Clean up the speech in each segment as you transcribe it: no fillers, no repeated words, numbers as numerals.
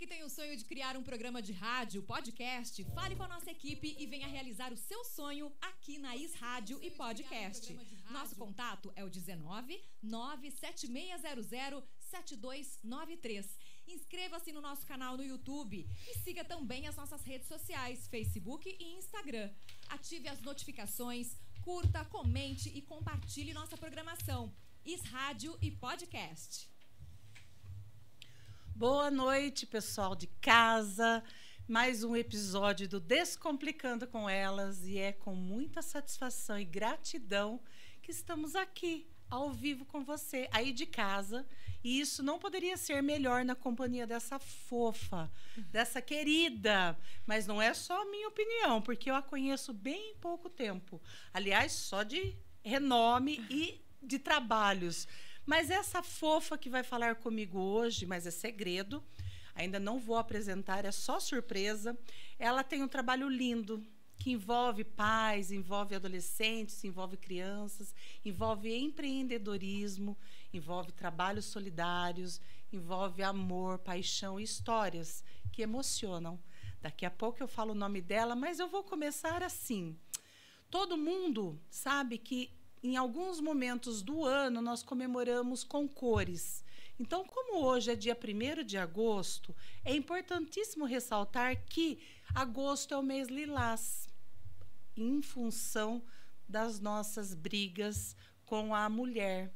que tem o sonho de criar um programa de rádio, podcast, fale com a nossa equipe e venha realizar o seu sonho aqui na Is Rádio e Podcast. Nosso contato é o 19 97600 7293. Inscreva-se no nosso canal no YouTube e siga também as nossas redes sociais, Facebook e Instagram. Ative as notificações, curta, comente e compartilhe nossa programação. Is Rádio e Podcast. Boa noite, pessoal de casa. Mais um episódio do Descomplicando com Elas e é com muita satisfação e gratidão que estamos aqui ao vivo com você, aí de casa. E isso não poderia ser melhor na companhia dessa fofa, dessa querida. Mas não é só a minha opinião, porque eu a conheço bem pouco tempo. Aliás, só de renome e de trabalhos. Mas essa fofa que vai falar comigo hoje, mas é segredo, ainda não vou apresentar, é só surpresa. Ela tem um trabalho lindo, que envolve pais, envolve adolescentes, envolve crianças, envolve empreendedorismo, envolve trabalhos solidários, envolve amor, paixão e histórias que emocionam. Daqui a pouco eu falo o nome dela, mas eu vou começar assim. Todo mundo sabe que em alguns momentos do ano nós comemoramos com cores. Então, como hoje é dia 1º de agosto, é importantíssimo ressaltar que agosto é o mês lilás, em função das nossas brigas com a mulher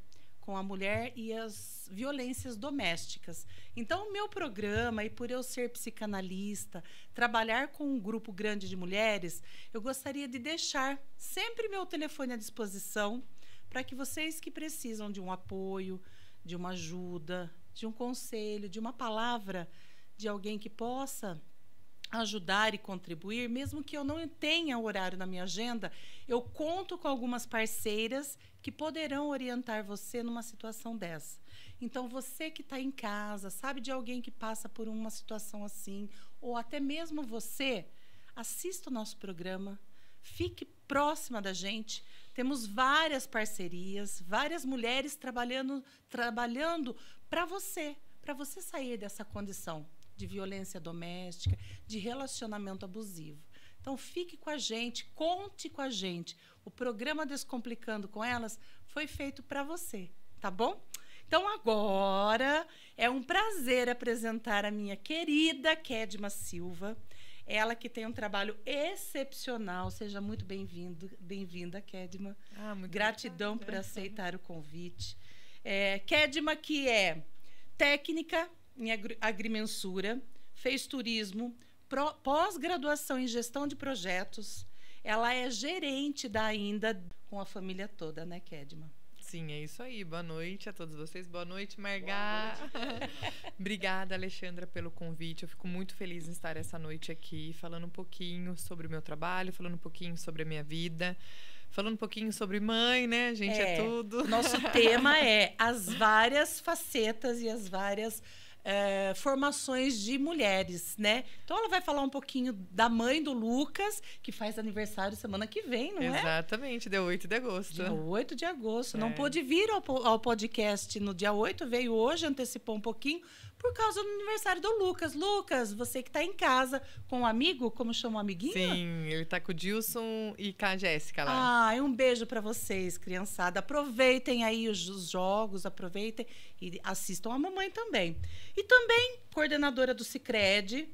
e as violências domésticas. Então, o meu programa, e por eu ser psicanalista, trabalhar com um grupo grande de mulheres, eu gostaria de deixar sempre meu telefone à disposição para que vocês que precisam de um apoio, de uma ajuda, de um conselho, de uma palavra, de alguém que possa ajudar e contribuir, mesmo que eu não tenha horário na minha agenda, eu conto com algumas parceiras que poderão orientar você numa situação dessa. Então, você que está em casa, sabe de alguém que passa por uma situação assim, ou até mesmo você, assista o nosso programa, fique próxima da gente. Temos várias parcerias, várias mulheres trabalhando para você sair dessa condição de violência doméstica, de relacionamento abusivo. Então, fique com a gente, conte com a gente. O programa Descomplicando com Elas foi feito para você, tá bom? Então, agora é um prazer apresentar a minha querida Kedma Silva. Ela que tem um trabalho excepcional. Seja muito bem-vinda, Kedma. Gratidão por aceitar o convite. Kedma, que é técnica em agrimensura, fez turismo, pós-graduação em gestão de projetos. Ela é gerente da Ainda com a família toda, né, Kedma? Sim, é isso aí. Boa noite a todos vocês. Boa noite, Margá. Obrigada, Alexandra, pelo convite. Eu fico muito feliz em estar essa noite aqui, falando um pouquinho sobre o meu trabalho, falando um pouquinho sobre a minha vida, falando um pouquinho sobre mãe, né? A gente é tudo. Nosso tema é as várias facetas e as várias formações de mulheres, né? Então, ela vai falar um pouquinho da mãe do Lucas, que faz aniversário semana que vem, não é? Exatamente, dia 8 de agosto. Dia 8 de agosto. Não pôde vir ao podcast no dia 8, veio hoje, antecipou um pouquinho, por causa do aniversário do Lucas. Lucas, você que está em casa com um amigo, como chama o amiguinho? Sim, ele está com o Dilson e com a Jéssica lá. Um beijo para vocês, criançada. Aproveitem aí os jogos, aproveitem e assistam a mamãe também. E também coordenadora do Sicredi.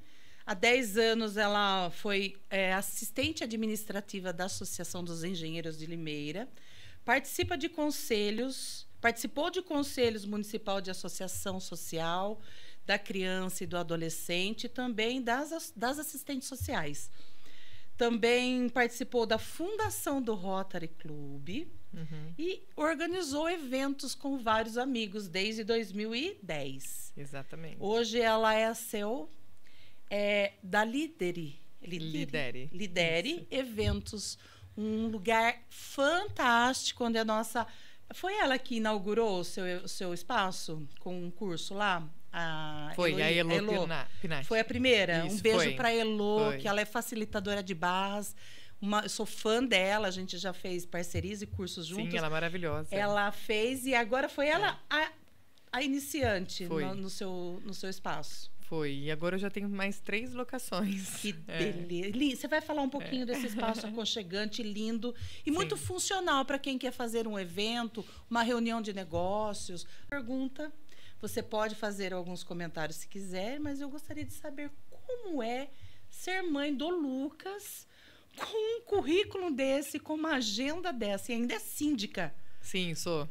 Há 10 anos ela foi assistente administrativa da Associação dos Engenheiros de Limeira. Participou de conselhos municipal de associação social da criança e do adolescente e também das assistentes sociais. Também participou da fundação do Rotary Club e organizou eventos com vários amigos desde 2010. Exatamente. Hoje ela é a CEO da Lidere Eventos, um lugar fantástico onde a nossa... Foi ela que inaugurou o seu espaço com um curso lá? Foi, a Elo Pinati. Foi a primeira. Isso, um beijo para a Elo, que ela é facilitadora de barras. Eu sou fã dela, a gente já fez parcerias e cursos juntos. Sim, ela é maravilhosa. Ela fez e agora foi ela a iniciante no seu espaço. Foi. E agora eu já tenho mais 3 locações. Que beleza. Você vai falar um pouquinho desse espaço aconchegante, lindo e muito funcional para quem quer fazer um evento, uma reunião de negócios. Pergunta, você pode fazer alguns comentários se quiser, mas eu gostaria de saber como é ser mãe do Lucas com um currículo desse, com uma agenda dessa, e ainda é síndica. Sim, sou.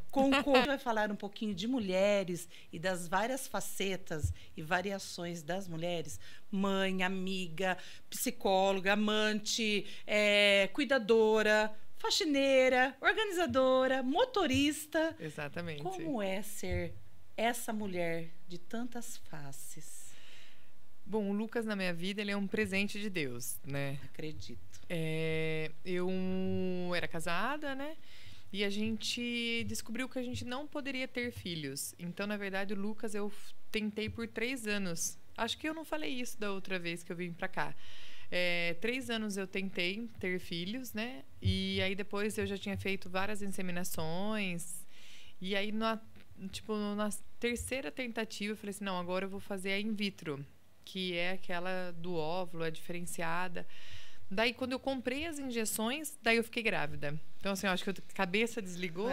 Vai falar um pouquinho de mulheres e das várias facetas e variações das mulheres. Mãe, amiga, psicóloga, amante, cuidadora, faxineira, organizadora, motorista. Exatamente. Como é ser essa mulher de tantas faces? Bom, o Lucas na minha vida, ele é um presente de Deus, né? Acredito. Eu era casada, né? E a gente descobriu que a gente não poderia ter filhos. Então, na verdade, o Lucas eu tentei por 3 anos. Acho que eu não falei isso da outra vez que eu vim pra cá. 3 anos eu tentei ter filhos, né? E aí depois eu já tinha feito várias inseminações. E aí, na 3ª tentativa, eu falei assim, não, agora eu vou fazer a in vitro, que é aquela do óvulo, é diferenciada. Daí, quando eu comprei as injeções, daí eu fiquei grávida. Então, assim, eu acho que a cabeça desligou.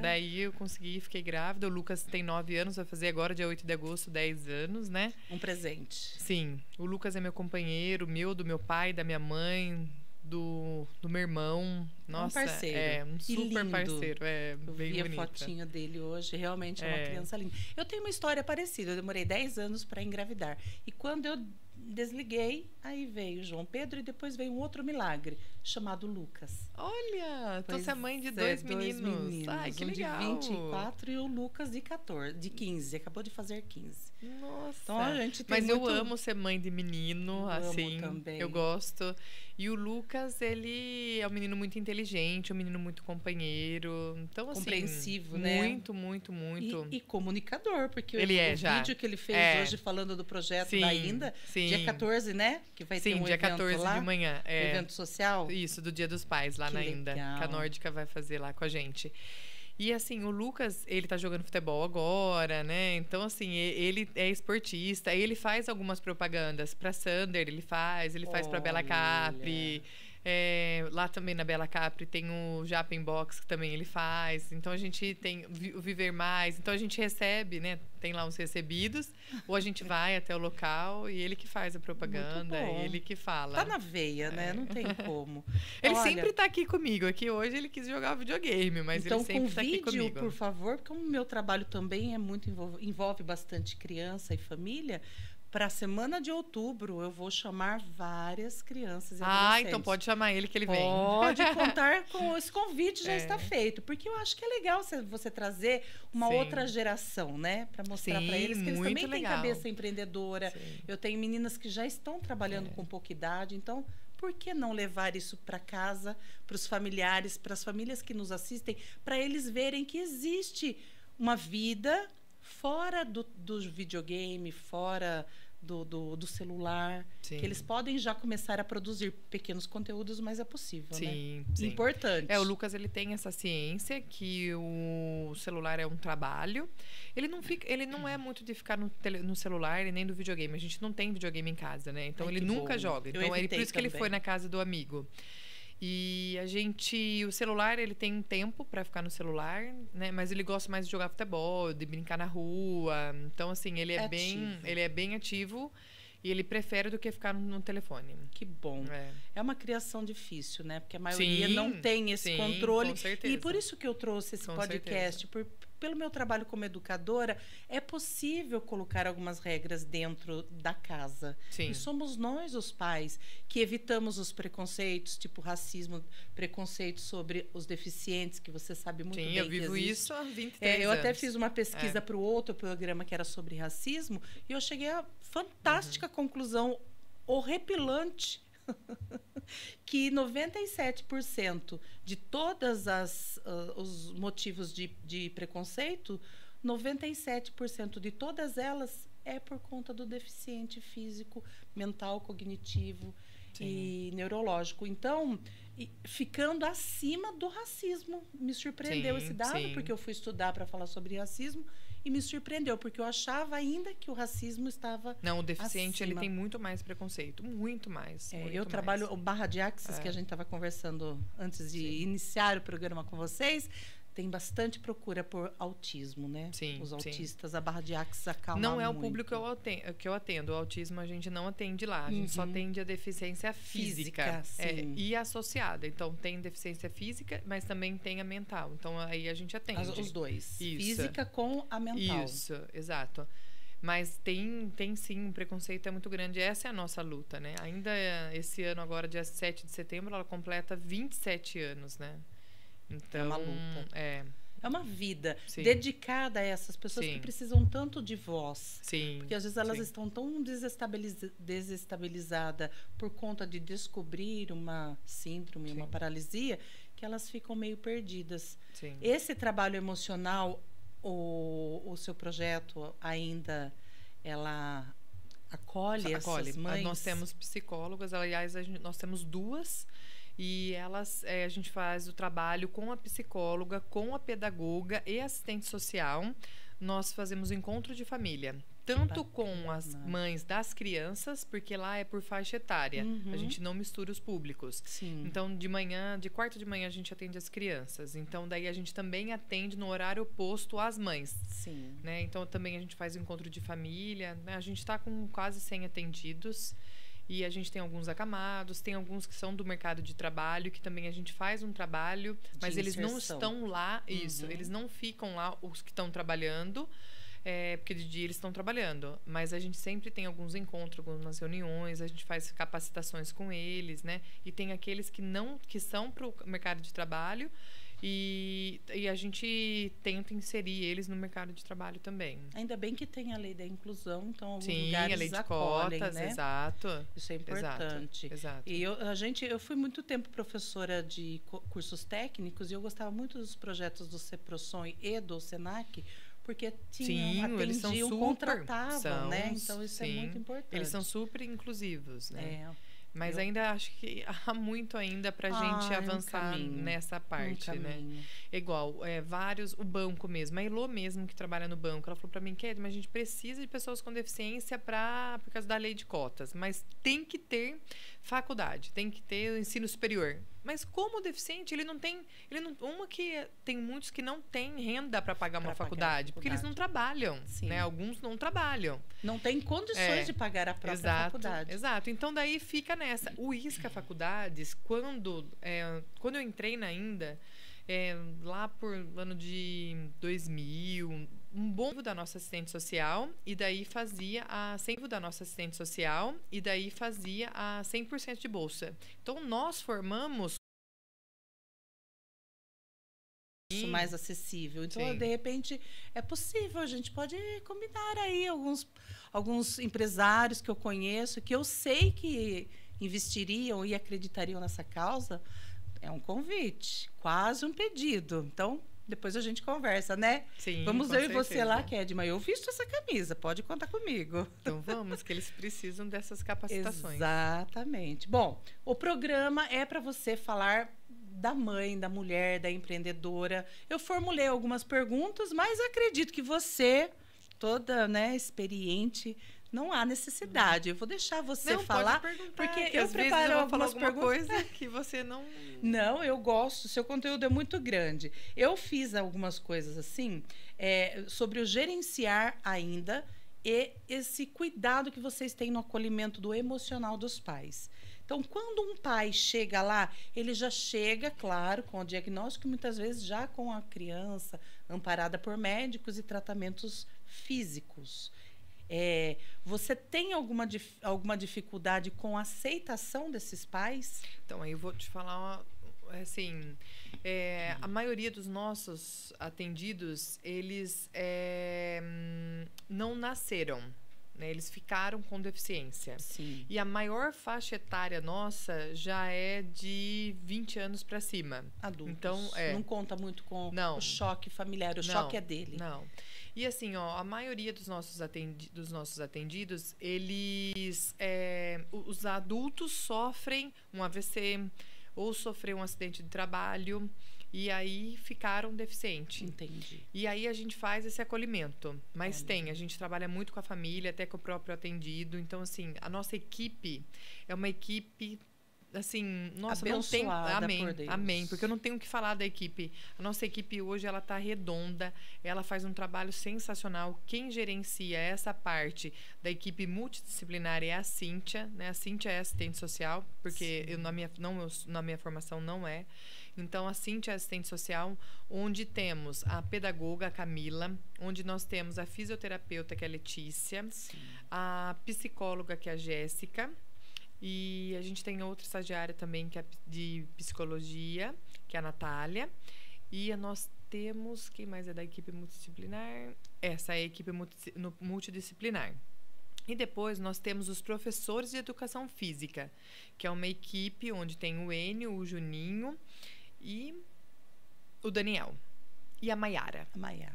Daí eu consegui, fiquei grávida. O Lucas tem 9 anos, vai fazer agora, dia 8 de agosto, 10 anos, né? Um presente. Sim. O Lucas é meu companheiro, do meu pai, da minha mãe, do meu irmão. Nossa, um parceiro. Um super lindo. Parceiro. Eu bem vi bonita. a fotinho dele hoje, realmente é uma criança linda. Eu tenho uma história parecida, eu demorei 10 anos para engravidar. E quando eu desliguei, aí veio João Pedro e depois veio um outro milagre, chamado Lucas. Olha, então você é mãe de 2 meninos. Ai, que legal. De 24 e o Lucas de 15, acabou de fazer 15. Nossa. Então a gente tem eu amo ser mãe de menino, assim. Também. Eu gosto. E o Lucas, ele é um menino muito inteligente, um menino muito companheiro. Então, assim, compreensivo, né? Muito, muito, muito. E comunicador, porque ele o vídeo que ele fez hoje falando do projeto da Inda, dia 14, né? Que vai ter um dia evento 14 lá, de manhã. Um evento social. Isso, do Dia dos Pais, lá na Inda. Que a Nórdica vai fazer lá com a gente. E, assim, o Lucas, ele tá jogando futebol agora, né? Então, assim, ele é esportista. Ele faz algumas propagandas pra Sander, ele faz pra Bela Capri. Lá também na Bela Capri tem o Japen Box, que também ele faz. Então, a gente tem o Viver Mais. Então, a gente recebe, né? Tem lá uns recebidos. Ou a gente vai até o local e ele que faz a propaganda. Ele que fala. Tá na veia, né? Não tem como. Ele sempre tá aqui comigo. Aqui hoje ele quis jogar videogame, mas ele sempre tá aqui comigo. Então, por favor, porque o meu trabalho também é muito envolve bastante criança e família. Para a semana de outubro, eu vou chamar várias crianças e adolescentes. Então pode chamar ele que ele vem. Pode contar com esse convite, já está feito. Porque eu acho que é legal você trazer uma outra geração, né? Para mostrar para eles que eles também têm cabeça empreendedora. Eu tenho meninas que já estão trabalhando com pouca idade, então por que não levar isso para casa, para os familiares, para as famílias que nos assistem, para eles verem que existe uma vida fora do videogame, fora do celular, que eles podem já começar a produzir pequenos conteúdos, mas é possível, né? Sim. Importante. O Lucas, ele tem essa ciência que o celular é um trabalho. Ele não é muito de ficar no celular e nem do videogame. A gente não tem videogame em casa, né? Então, ele nunca joga. Então, por isso que ele foi na casa do amigo. E o celular, ele tem um tempo para ficar no celular, né? Mas ele gosta mais de jogar futebol, de brincar na rua. Então, assim, ele é bem ativo e ele prefere do que ficar no telefone. Que bom. É uma criação difícil, né? Porque a maioria não tem esse controle. Com certeza. E por isso que eu trouxe esse podcast, pelo meu trabalho como educadora, é possível colocar algumas regras dentro da casa. Sim. E somos nós, os pais, que evitamos os preconceitos, tipo racismo, preconceito sobre os deficientes, que você sabe muito bem que existe. Eu vivo isso há 23 anos. Eu até fiz uma pesquisa para o outro programa que era sobre racismo, e eu cheguei à fantástica conclusão horripilante que 97% de todas os motivos de preconceito, 97% de todas elas é por conta do deficiente físico, mental, cognitivo e neurológico. Então, ficando acima do racismo. Me surpreendeu esse dado, porque eu fui estudar para falar sobre racismo e me surpreendeu, porque eu achava ainda que o racismo estava Não, o deficiente, ele acima. tem muito mais preconceito. Muito mais. muito eu mais. trabalho o Barra de Axis, que a gente estava conversando antes de iniciar o programa com vocês. Tem bastante procura por autismo, né? Sim, Os sim. autistas, a Barra de Axis acalma Não é o muito. público que eu atendo. O autismo a gente não atende lá. A gente só atende a deficiência física. sim. E associada. Então, tem deficiência física, mas também tem a mental. Então, aí a gente atende. Os dois. Isso. Física com a mental. Isso, exato. Mas tem sim, um preconceito é muito grande. Essa é a nossa luta, né? Ainda esse ano, agora, dia 7 de setembro, ela completa 27 anos, né? Então, É uma luta. É uma vida Sim. dedicada a essas pessoas Sim. que precisam tanto de voz. Sim. Porque às vezes elas sim. estão tão desestabilizadas por conta de descobrir uma síndrome, Sim. uma paralisia, que elas ficam meio perdidas. Sim. Esse trabalho emocional, o seu projeto ainda, ela acolhe essas mães? Nós temos psicólogas, aliás, nós temos 2. E elas, a gente faz o trabalho com a psicóloga, com a pedagoga e assistente social. Nós fazemos encontro de família, tanto com as mães das crianças, porque lá é por faixa etária. A gente não mistura os públicos. Sim. Então, de quarta de manhã, a gente atende as crianças. Então, daí a gente também atende no horário oposto às mães. Sim. Né? Então, também a gente faz encontro de família. Né? A gente está com quase 100 atendidos. E a gente tem alguns acamados, tem alguns que são do mercado de trabalho, que também a gente faz um trabalho, mas eles não estão lá, eles não ficam lá, os que estão trabalhando, porque de dia eles estão trabalhando. Mas a gente sempre tem alguns encontros, algumas reuniões, a gente faz capacitações com eles, né? E tem aqueles que são para o mercado de trabalho, e a gente tenta inserir eles no mercado de trabalho também. Ainda bem que tem a lei da inclusão, então alguns Sim, lugares a lei de acolhem, cotas, né? exato. Isso é importante. Exato. E eu fui muito tempo professora de cursos técnicos e eu gostava muito dos projetos do CEPROSON e do SENAC, porque atendiam, contratavam, né? Então isso é muito importante. Eles são super inclusivos, né? Mas ainda acho que há muito ainda para a gente avançar nessa parte, né? Igual, o banco mesmo. A Elô mesmo, que trabalha no banco, ela falou para mim, Kelly, mas a gente precisa de pessoas com deficiência por causa da lei de cotas. Mas tem que ter faculdade, tem que ter o ensino superior. Mas como deficiente, tem muitos que não têm renda para pagar uma faculdade, porque eles não trabalham, né? Alguns não trabalham. Não tem condições de pagar a própria faculdade. Exato. Então, daí fica nessa. O ISCA Faculdades, quando eu entrei na INDA, lá por ano de 2000, um bom da nossa assistente social, e daí fazia a 100% da nossa assistente social, e daí fazia a 100% de bolsa. Então, nós formamos isso mais acessível. Então, de repente, é possível. A gente pode combinar aí alguns empresários que eu conheço, que eu sei que investiriam e acreditariam nessa causa. É um convite, quase um pedido. Então, depois a gente conversa, né? Sim, vamos eu e você lá, Kedma. Eu visto essa camisa, pode contar comigo. Então vamos, que eles precisam dessas capacitações. Exatamente. Bom, o programa é para você falar da mãe, da mulher, da empreendedora. Eu formulei algumas perguntas, mas acredito que você, toda, né, experiente, não há necessidade. Eu vou deixar você falar, porque eu preparo algumas coisa que você não... Não, eu gosto. Seu conteúdo é muito grande. Eu fiz algumas coisas assim, sobre o gerenciar ainda e esse cuidado que vocês têm no acolhimento do emocional dos pais. Então, quando um pai chega lá, ele já chega, claro, com o diagnóstico, muitas vezes já com a criança amparada por médicos e tratamentos físicos. Você tem alguma dificuldade com a aceitação desses pais? Então, aí eu vou te falar, assim, a maioria dos nossos atendidos, eles não nasceram, né? Eles ficaram com deficiência. Sim. E a maior faixa etária nossa já é de 20 anos para cima. Adultos. Então, não conta muito com o choque familiar, choque é dele. Não. E assim, a maioria dos nossos atendidos, eles, os adultos sofrem um AVC ou sofrem um acidente de trabalho e aí ficaram deficientes. Entendi. E aí a gente faz esse acolhimento. Mas a gente trabalha muito com a família, até com o próprio atendido. Então, assim, a nossa equipe é uma equipe, assim, nossa, não tem... Amém, por Deus. amém, porque eu não tenho o que falar da equipe. A nossa equipe hoje, ela tá redonda, ela faz um trabalho sensacional. Quem gerencia essa parte da equipe multidisciplinar é a Cíntia, né? A Cíntia é assistente social, porque na minha formação não é. Então, a Cíntia é assistente social, onde temos a pedagoga, a Camila, onde nós temos a fisioterapeuta, que é a Letícia, a psicóloga, que é a Jéssica, e a gente tem outra estagiária também, que é de psicologia, que é a Natália. E nós temos... Quem mais é da equipe multidisciplinar? Essa é a equipe multidisciplinar. E depois nós temos os professores de educação física, que é uma equipe onde tem o Enio, o Juninho e o Daniel. E a Maiara.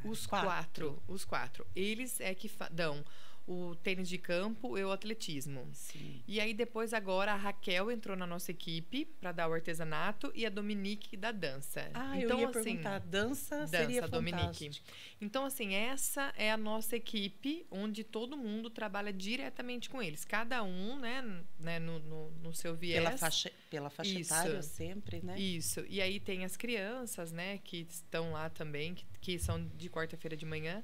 Os quatro. Eles é que dão o tênis de campo e o atletismo. Sim. E aí depois agora a Raquel entrou na nossa equipe para dar o artesanato e a Dominique da dança. Então, eu ia perguntar, dança seria Dominique. Então, assim, essa é a nossa equipe, onde todo mundo trabalha diretamente com eles. Cada um, né no seu viés. Pela faixa etária sempre, né? Isso. E aí tem as crianças, né, que estão lá também, que são de quarta-feira de manhã.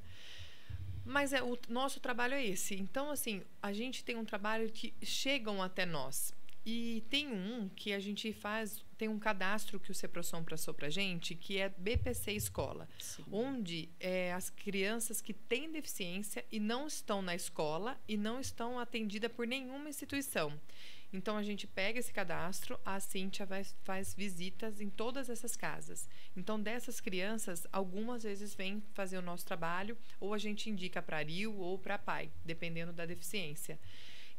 Mas o nosso trabalho é esse. Então, assim, a gente tem um trabalho que chegam até nós. E tem um que a gente faz, tem um cadastro que o Ceprosom passou pra gente, que é BPC Escola. Sim. Onde as crianças que têm deficiência e não estão na escola e não estão atendidas por nenhuma instituição. Então, a gente pega esse cadastro, a Cíntia faz visitas em todas essas casas. Então, dessas crianças, algumas vezes vêm fazer o nosso trabalho, ou a gente indica para RIU ou para PAI, dependendo da deficiência.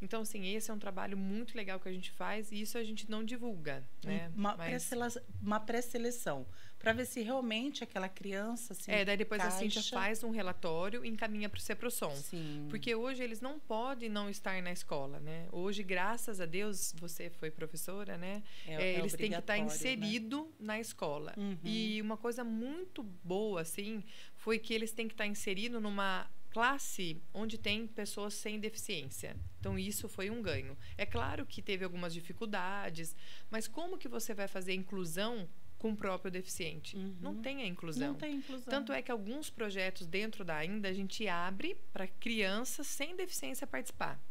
Então, assim, esse é um trabalho muito legal que a gente faz e isso a gente não divulga, né? Uma pré-seleção, para ver se realmente aquela criança se daí depois encaixa. A Cíntia faz um relatório e encaminha para o Ceprosom. Sim. Porque hoje eles não podem não estar na escola, né? Hoje, graças a Deus, você foi professora, né? Eles têm que estar inseridos, né, na escola. Uhum. E uma coisa muito boa, assim, foi que eles têm que estar inseridos numa classe onde tem pessoas sem deficiência. Então, isso foi um ganho. É claro que teve algumas inclusão com o próprio deficiente. Não tem a inclusão. Não tem inclusão. Tanto é que alguns projetos dentro da Ainda a gente abre para crianças sem deficiência participar.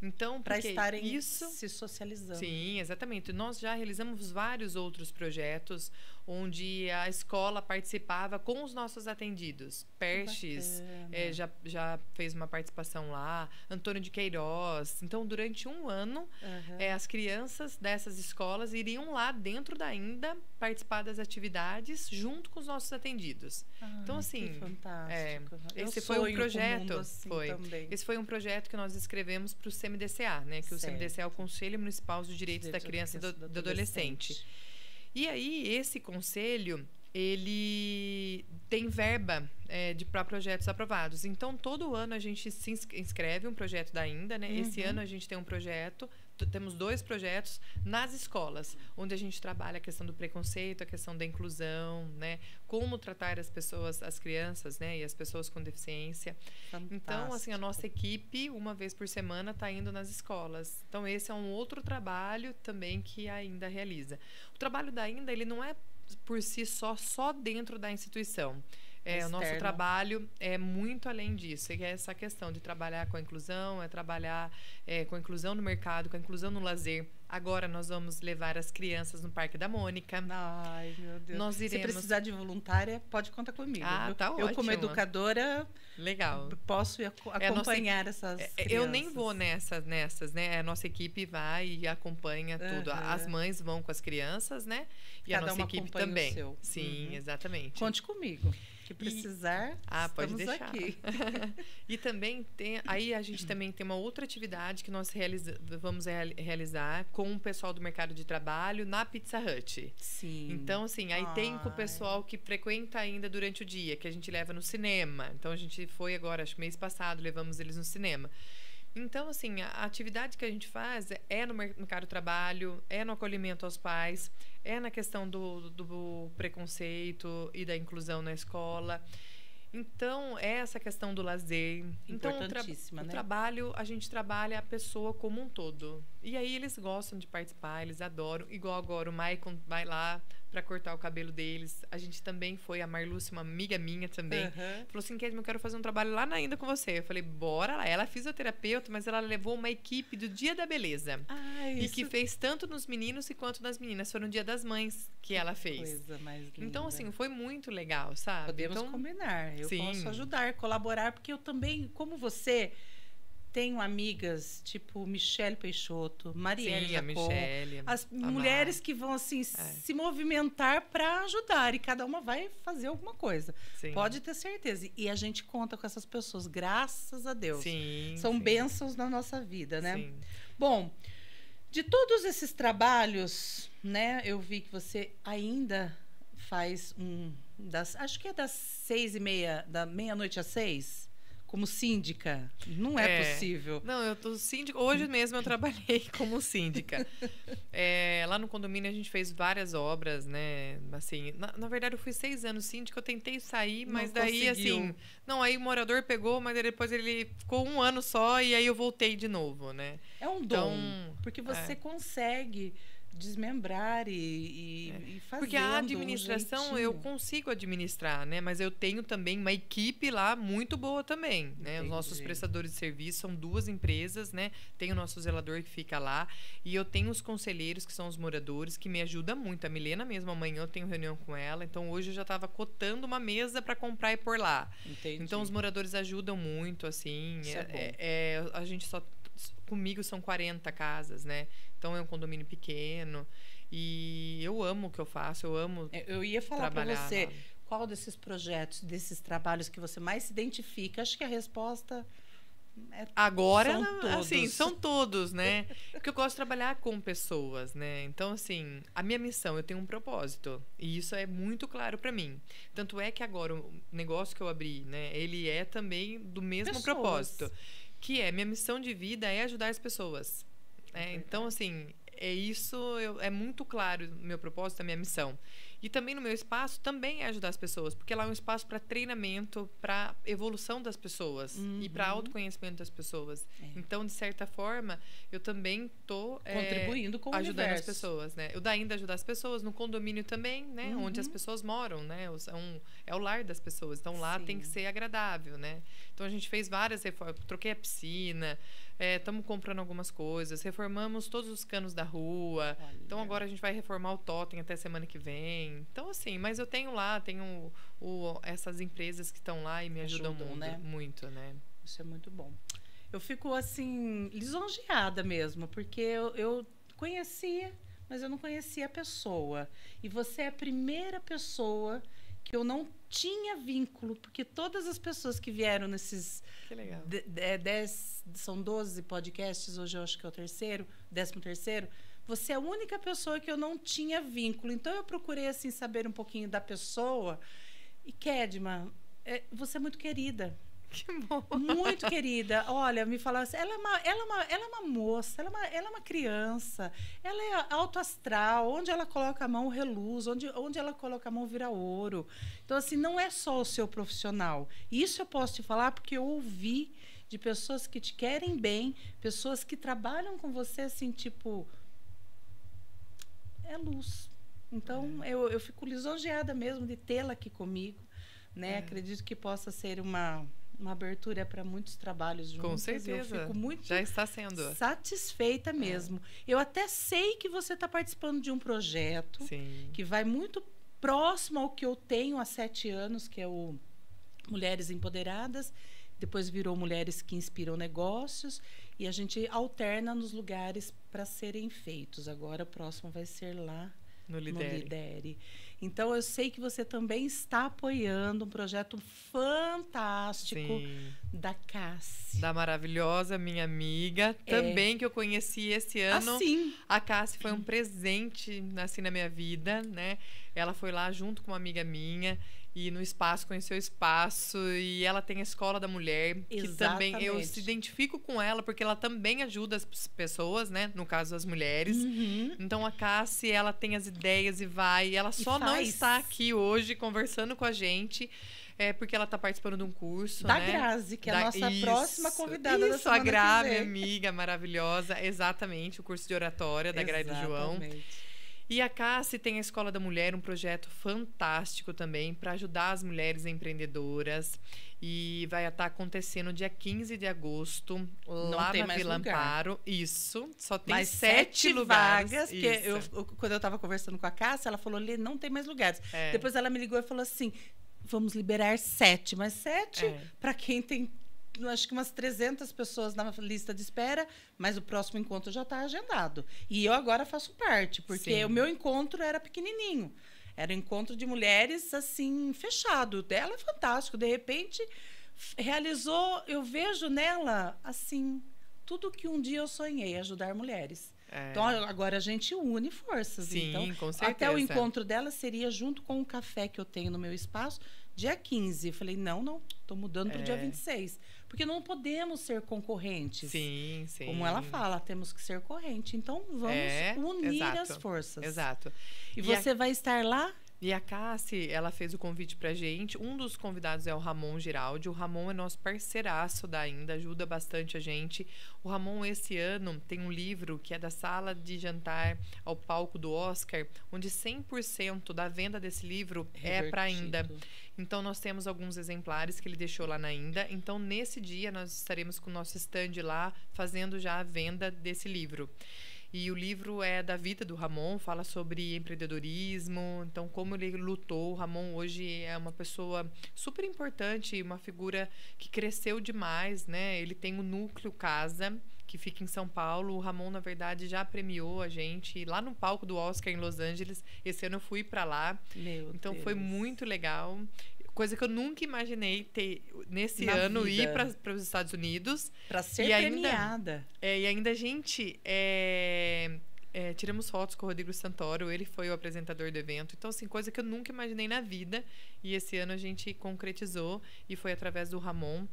Então, para estarem se socializando. Sim, exatamente. Nós já realizamos vários outros projetos onde a escola participava com os nossos atendidos. Perches já fez uma participação lá, Antônio de Queiroz. Então, durante um ano, as crianças dessas escolas iriam lá dentro da Ainda participar das atividades junto com os nossos atendidos. Então, assim, que fantástico. Esse foi um projeto. Assim também. Esse foi um projeto que nós escrevemos para o CMDCA, né? Que o CMDCA é o Conselho Municipal dos Direitos da Criança e do Adolescente. E aí, esse conselho, ele tem verba para projetos aprovados. Então, todo ano a gente se inscreve um projeto da Ainda, né? Esse ano a gente tem um projeto, temos 2 projetos nas escolas, onde a gente trabalha a questão do preconceito, a questão da inclusão, né? Como tratar as pessoas, as crianças, né? E as pessoas com deficiência. Fantástico. Então, assim, a nossa equipe, uma vez por semana, está indo nas escolas. Então, esse é um outro trabalho também que a Ainda realiza. O trabalho da Ainda, ele não é por si só dentro da instituição. O nosso trabalho é muito além disso. É essa questão de trabalhar com a inclusão, trabalhar com a inclusão no mercado, com a inclusão no lazer. Agora nós vamos levar as crianças no Parque da Mônica. Ai, meu Deus. Nós iremos... Se precisar de voluntária, pode contar comigo. Ah, tá ótimo. Eu, como educadora, legal, posso acompanhar essas crianças. Eu nem vou nessas, né? A nossa equipe vai e acompanha tudo. As mães vão com as crianças, né? E Cada a nossa equipe também. O seu. Sim, exatamente. Conte comigo. Que precisar, pode estamos deixar. Aqui. E também a gente também tem uma outra atividade que nós vamos realizar com o pessoal do mercado de trabalho na Pizza Hut. Sim. Então, assim, aí tem com o pessoal que frequenta ainda durante o dia, que a gente leva no cinema. Então, a gente foi agora, acho que mês passado, levamos eles no cinema. Então, assim, a atividade que a gente faz é no mercado de trabalho, é no acolhimento aos pais, é na questão do preconceito e da inclusão na escola. Então, é essa questão do lazer. Então, Importantíssima, o né? trabalho, a gente trabalha a pessoa como um todo. E aí eles gostam de participar, eles adoram. Igual agora o Maicon vai lá para cortar o cabelo deles. A gente também foi, a Marluce, uma amiga minha também, falou assim, Kedma, eu quero fazer um trabalho lá ainda com você. Eu falei, bora lá. Ela é fisioterapeuta, mas ela levou uma equipe do Dia da Beleza. E que fez tanto nos meninos quanto nas meninas. Foi no Dia das Mães que ela fez. Coisa mais linda. Então, assim, foi muito legal, sabe? Podemos combinar. Eu sim. posso ajudar, colaborar, porque eu também, como você... Tenho amigas, tipo Michele Peixoto, Marielle Sim, a Michele, as mulheres que vão, assim, se movimentar para ajudar. E cada uma vai fazer alguma coisa. Sim. Pode ter certeza. E a gente conta com essas pessoas, graças a Deus. Sim, são bênçãos na nossa vida, né? Sim. Bom, de todos esses trabalhos, né? Eu vi que você ainda faz acho que é das 6h30, da meia-noite às 6h. Como síndica. Não é possível. Não, eu tô síndica. Hoje mesmo eu trabalhei como síndica. Lá no condomínio a gente fez várias obras, né? Assim, na verdade eu fui 6 anos síndica, eu tentei sair, mas não daí conseguiu. Assim... Não, aí o morador pegou, mas depois ele ficou 1 ano só e aí eu voltei de novo, né? É um dom. Porque você consegue desmembrar e fazer. Porque a administração eu consigo administrar, né? Mas eu tenho também uma equipe lá muito boa também, né? Os nossos prestadores de serviço são 2 empresas, né? Tem o nosso zelador que fica lá e eu tenho os conselheiros que são os moradores que me ajudam muito. A Milena mesmo, amanhã eu tenho reunião com ela, então hoje eu já estava cotando uma mesa para comprar e pôr lá. Entendi. Então os moradores ajudam muito, assim. Isso a gente só comigo são 40 casas, né? Então é um condomínio pequeno e eu amo o que eu faço, eu amo. Eu ia falar para você lá. Qual desses projetos, desses trabalhos que você mais se identifica. Acho que a resposta agora são todos. Assim, são todos, né? Porque eu gosto de trabalhar com pessoas, né? Então, assim, a minha missão, eu tenho um propósito e isso é muito claro para mim. Tanto é que agora o negócio que eu abri, né? Ele é também do mesmo propósito, que é minha missão de vida é ajudar as pessoas. Então, assim, é muito claro o meu propósito, a minha missão. E também no meu espaço também é ajudar as pessoas, porque lá é um espaço para treinamento, para evolução das pessoas e para autoconhecimento das pessoas. Então, de certa forma, eu também estou contribuindo com ajudando o universo. as pessoas, né? Eu ainda ajudar as pessoas no condomínio também, né? Onde as pessoas moram, né? É o lar das pessoas. Então, lá tem que ser agradável, né? Então, a gente fez várias reformas. Troquei a piscina, estamos comprando algumas coisas, reformamos todos os canos da rua. Olha. Então, agora a gente vai reformar o totem até semana que vem. Então, assim, mas eu tenho lá, essas empresas que estão lá e me ajudam muito, né? Isso é muito bom. Eu fico, assim, lisonjeada mesmo, porque eu conhecia, mas eu não conhecia a pessoa. E você é a primeira pessoa que eu não tinha vínculo, porque todas as pessoas que vieram nesses... Que legal. 10, são 12 podcasts, hoje eu acho que é o 13º, você é a única pessoa que eu não tinha vínculo. Então, eu procurei, assim, saber um pouquinho da pessoa. E, Kedma, você é muito querida. Que bom. Muito querida. Olha, me falaram assim, ela é uma moça, ela é uma criança, ela é alto astral, onde ela coloca a mão reluz, onde ela coloca a mão vira ouro. Então, assim, não é só o seu profissional. Isso eu posso te falar porque eu ouvi de pessoas que te querem bem, pessoas que trabalham com você, assim, tipo... É luz. Então, eu fico lisonjeada mesmo de tê-la aqui comigo, né? Acredito que possa ser uma abertura para muitos trabalhos juntos. Com certeza. Eu fico muito já está sendo satisfeita mesmo. Eu até sei que você está participando de um projeto que vai muito próximo ao que eu tenho há 7 anos, que é o Mulheres Empoderadas. Depois virou Mulheres que Inspiram Negócios. E a gente alterna nos lugares para serem feitos. Agora, o próximo vai ser lá no Lidere. Então, eu sei que você também está apoiando um projeto fantástico da Cassi. Da maravilhosa minha amiga, também que eu conheci esse ano. Assim. A Cassi foi um presente assim, na minha vida, né? Ela foi lá junto com uma amiga minha e no espaço, conhecer o espaço. E ela tem a Escola da Mulher, que também eu se identifico com ela, porque ela também ajuda as pessoas, né? No caso, as mulheres. Então, a Cassi, ela tem as ideias e vai. Ela só não está aqui hoje conversando com a gente, porque ela está participando de um curso, da né? Grazi, que é a nossa próxima convidada da semana a Gra, minha amiga maravilhosa. Exatamente, o curso de oratória da Gra e do João. E a Cassi tem a Escola da Mulher, um projeto fantástico também para ajudar as mulheres empreendedoras. E vai estar acontecendo dia 15 de agosto, lá na Vila Amparo. Isso, só tem mais 7 lugares. Vagas, porque quando eu estava conversando com a Cassi, ela falou, Lê, não tem mais lugares. Depois ela me ligou e falou assim, vamos liberar 7, mas 7 para quem tem, acho que umas 300 pessoas na lista de espera, mas o próximo encontro já está agendado. E eu agora faço parte, porque o meu encontro era pequenininho. Era um encontro de mulheres, assim, fechado. Ela é fantástico. De repente, realizou... Eu vejo nela, assim, tudo que um dia eu sonhei, ajudar mulheres. Então, agora a gente une forças. Sim, então, com certeza. Até o encontro dela seria junto com o café que eu tenho no meu espaço, dia 15. Eu falei, não, estou mudando para o dia 26. Porque não podemos ser concorrentes. Sim. Como ela fala, temos que ser corrente. Então, vamos unir as forças. Exato. E você vai estar lá? E a Cassi, ela fez o convite pra gente. Um dos convidados é o Ramon Giraldi. O Ramon é nosso parceiraço da Ainda, ajuda bastante a gente. O Ramon, esse ano, tem um livro que é da sala de jantar ao palco do Oscar, onde 100% da venda desse livro é pra Ainda. Então, nós temos alguns exemplares que ele deixou lá na Ainda. Então, nesse dia, nós estaremos com o nosso stand lá, fazendo já a venda desse livro. E o livro é da vida do Ramon, fala sobre empreendedorismo, então como ele lutou. O Ramon hoje é uma pessoa super importante, uma figura que cresceu demais, né? Ele tem o Núcleo Casa, que fica em São Paulo. O Ramon, na verdade, já premiou a gente lá no palco do Oscar em Los Angeles. Esse ano eu fui para lá. Então foi muito legal. Coisa que eu nunca imaginei ter nesse ano, ir para os Estados Unidos. Para ser premiada. E ainda, gente, tiramos fotos com o Rodrigo Santoro, ele foi o apresentador do evento. Então, assim, coisa que eu nunca imaginei na vida. E esse ano a gente concretizou e foi através do Ramon.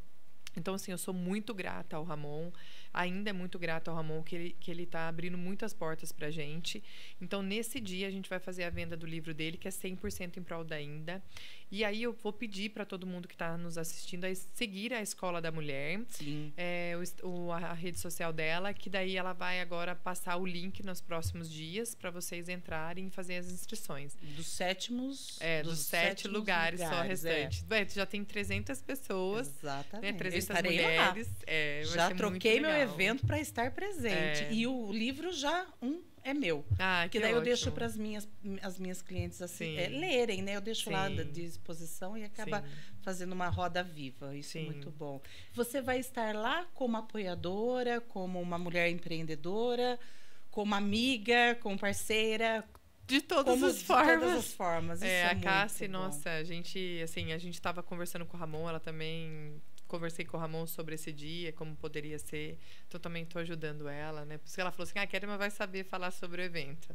Então, assim, eu sou muito grata ao Ramon. Ainda é muito grata ao Ramon, que ele tá abrindo muitas portas pra gente. Então, nesse dia, a gente vai fazer a venda do livro dele, que é 100% em prol da Ainda. E aí, eu vou pedir para todo mundo que está nos assistindo a seguir a Escola da Mulher. Sim. A rede social dela, que daí ela vai agora passar o link nos próximos dias para vocês entrarem e fazer as inscrições. Dos 7 7 lugares só restantes. Já tem 300 pessoas. Exatamente. Né, 300 mulheres. Já troquei meu evento para estar presente. E o livro já é meu. Que daí eu deixo para as minhas clientes assim, lerem, né? Eu deixo lá de exposição e acaba fazendo uma roda viva. Isso é muito bom. Você vai estar lá como apoiadora, como uma mulher empreendedora, como amiga, como parceira, de todas as formas. Isso é a Cassi, muito nossa, a gente estava conversando com o Ramon, ela também... Conversei com o Ramon sobre esse dia, como poderia ser. Então, também estou ajudando ela, né? Por isso que ela falou assim, a Kerima vai saber falar sobre o evento.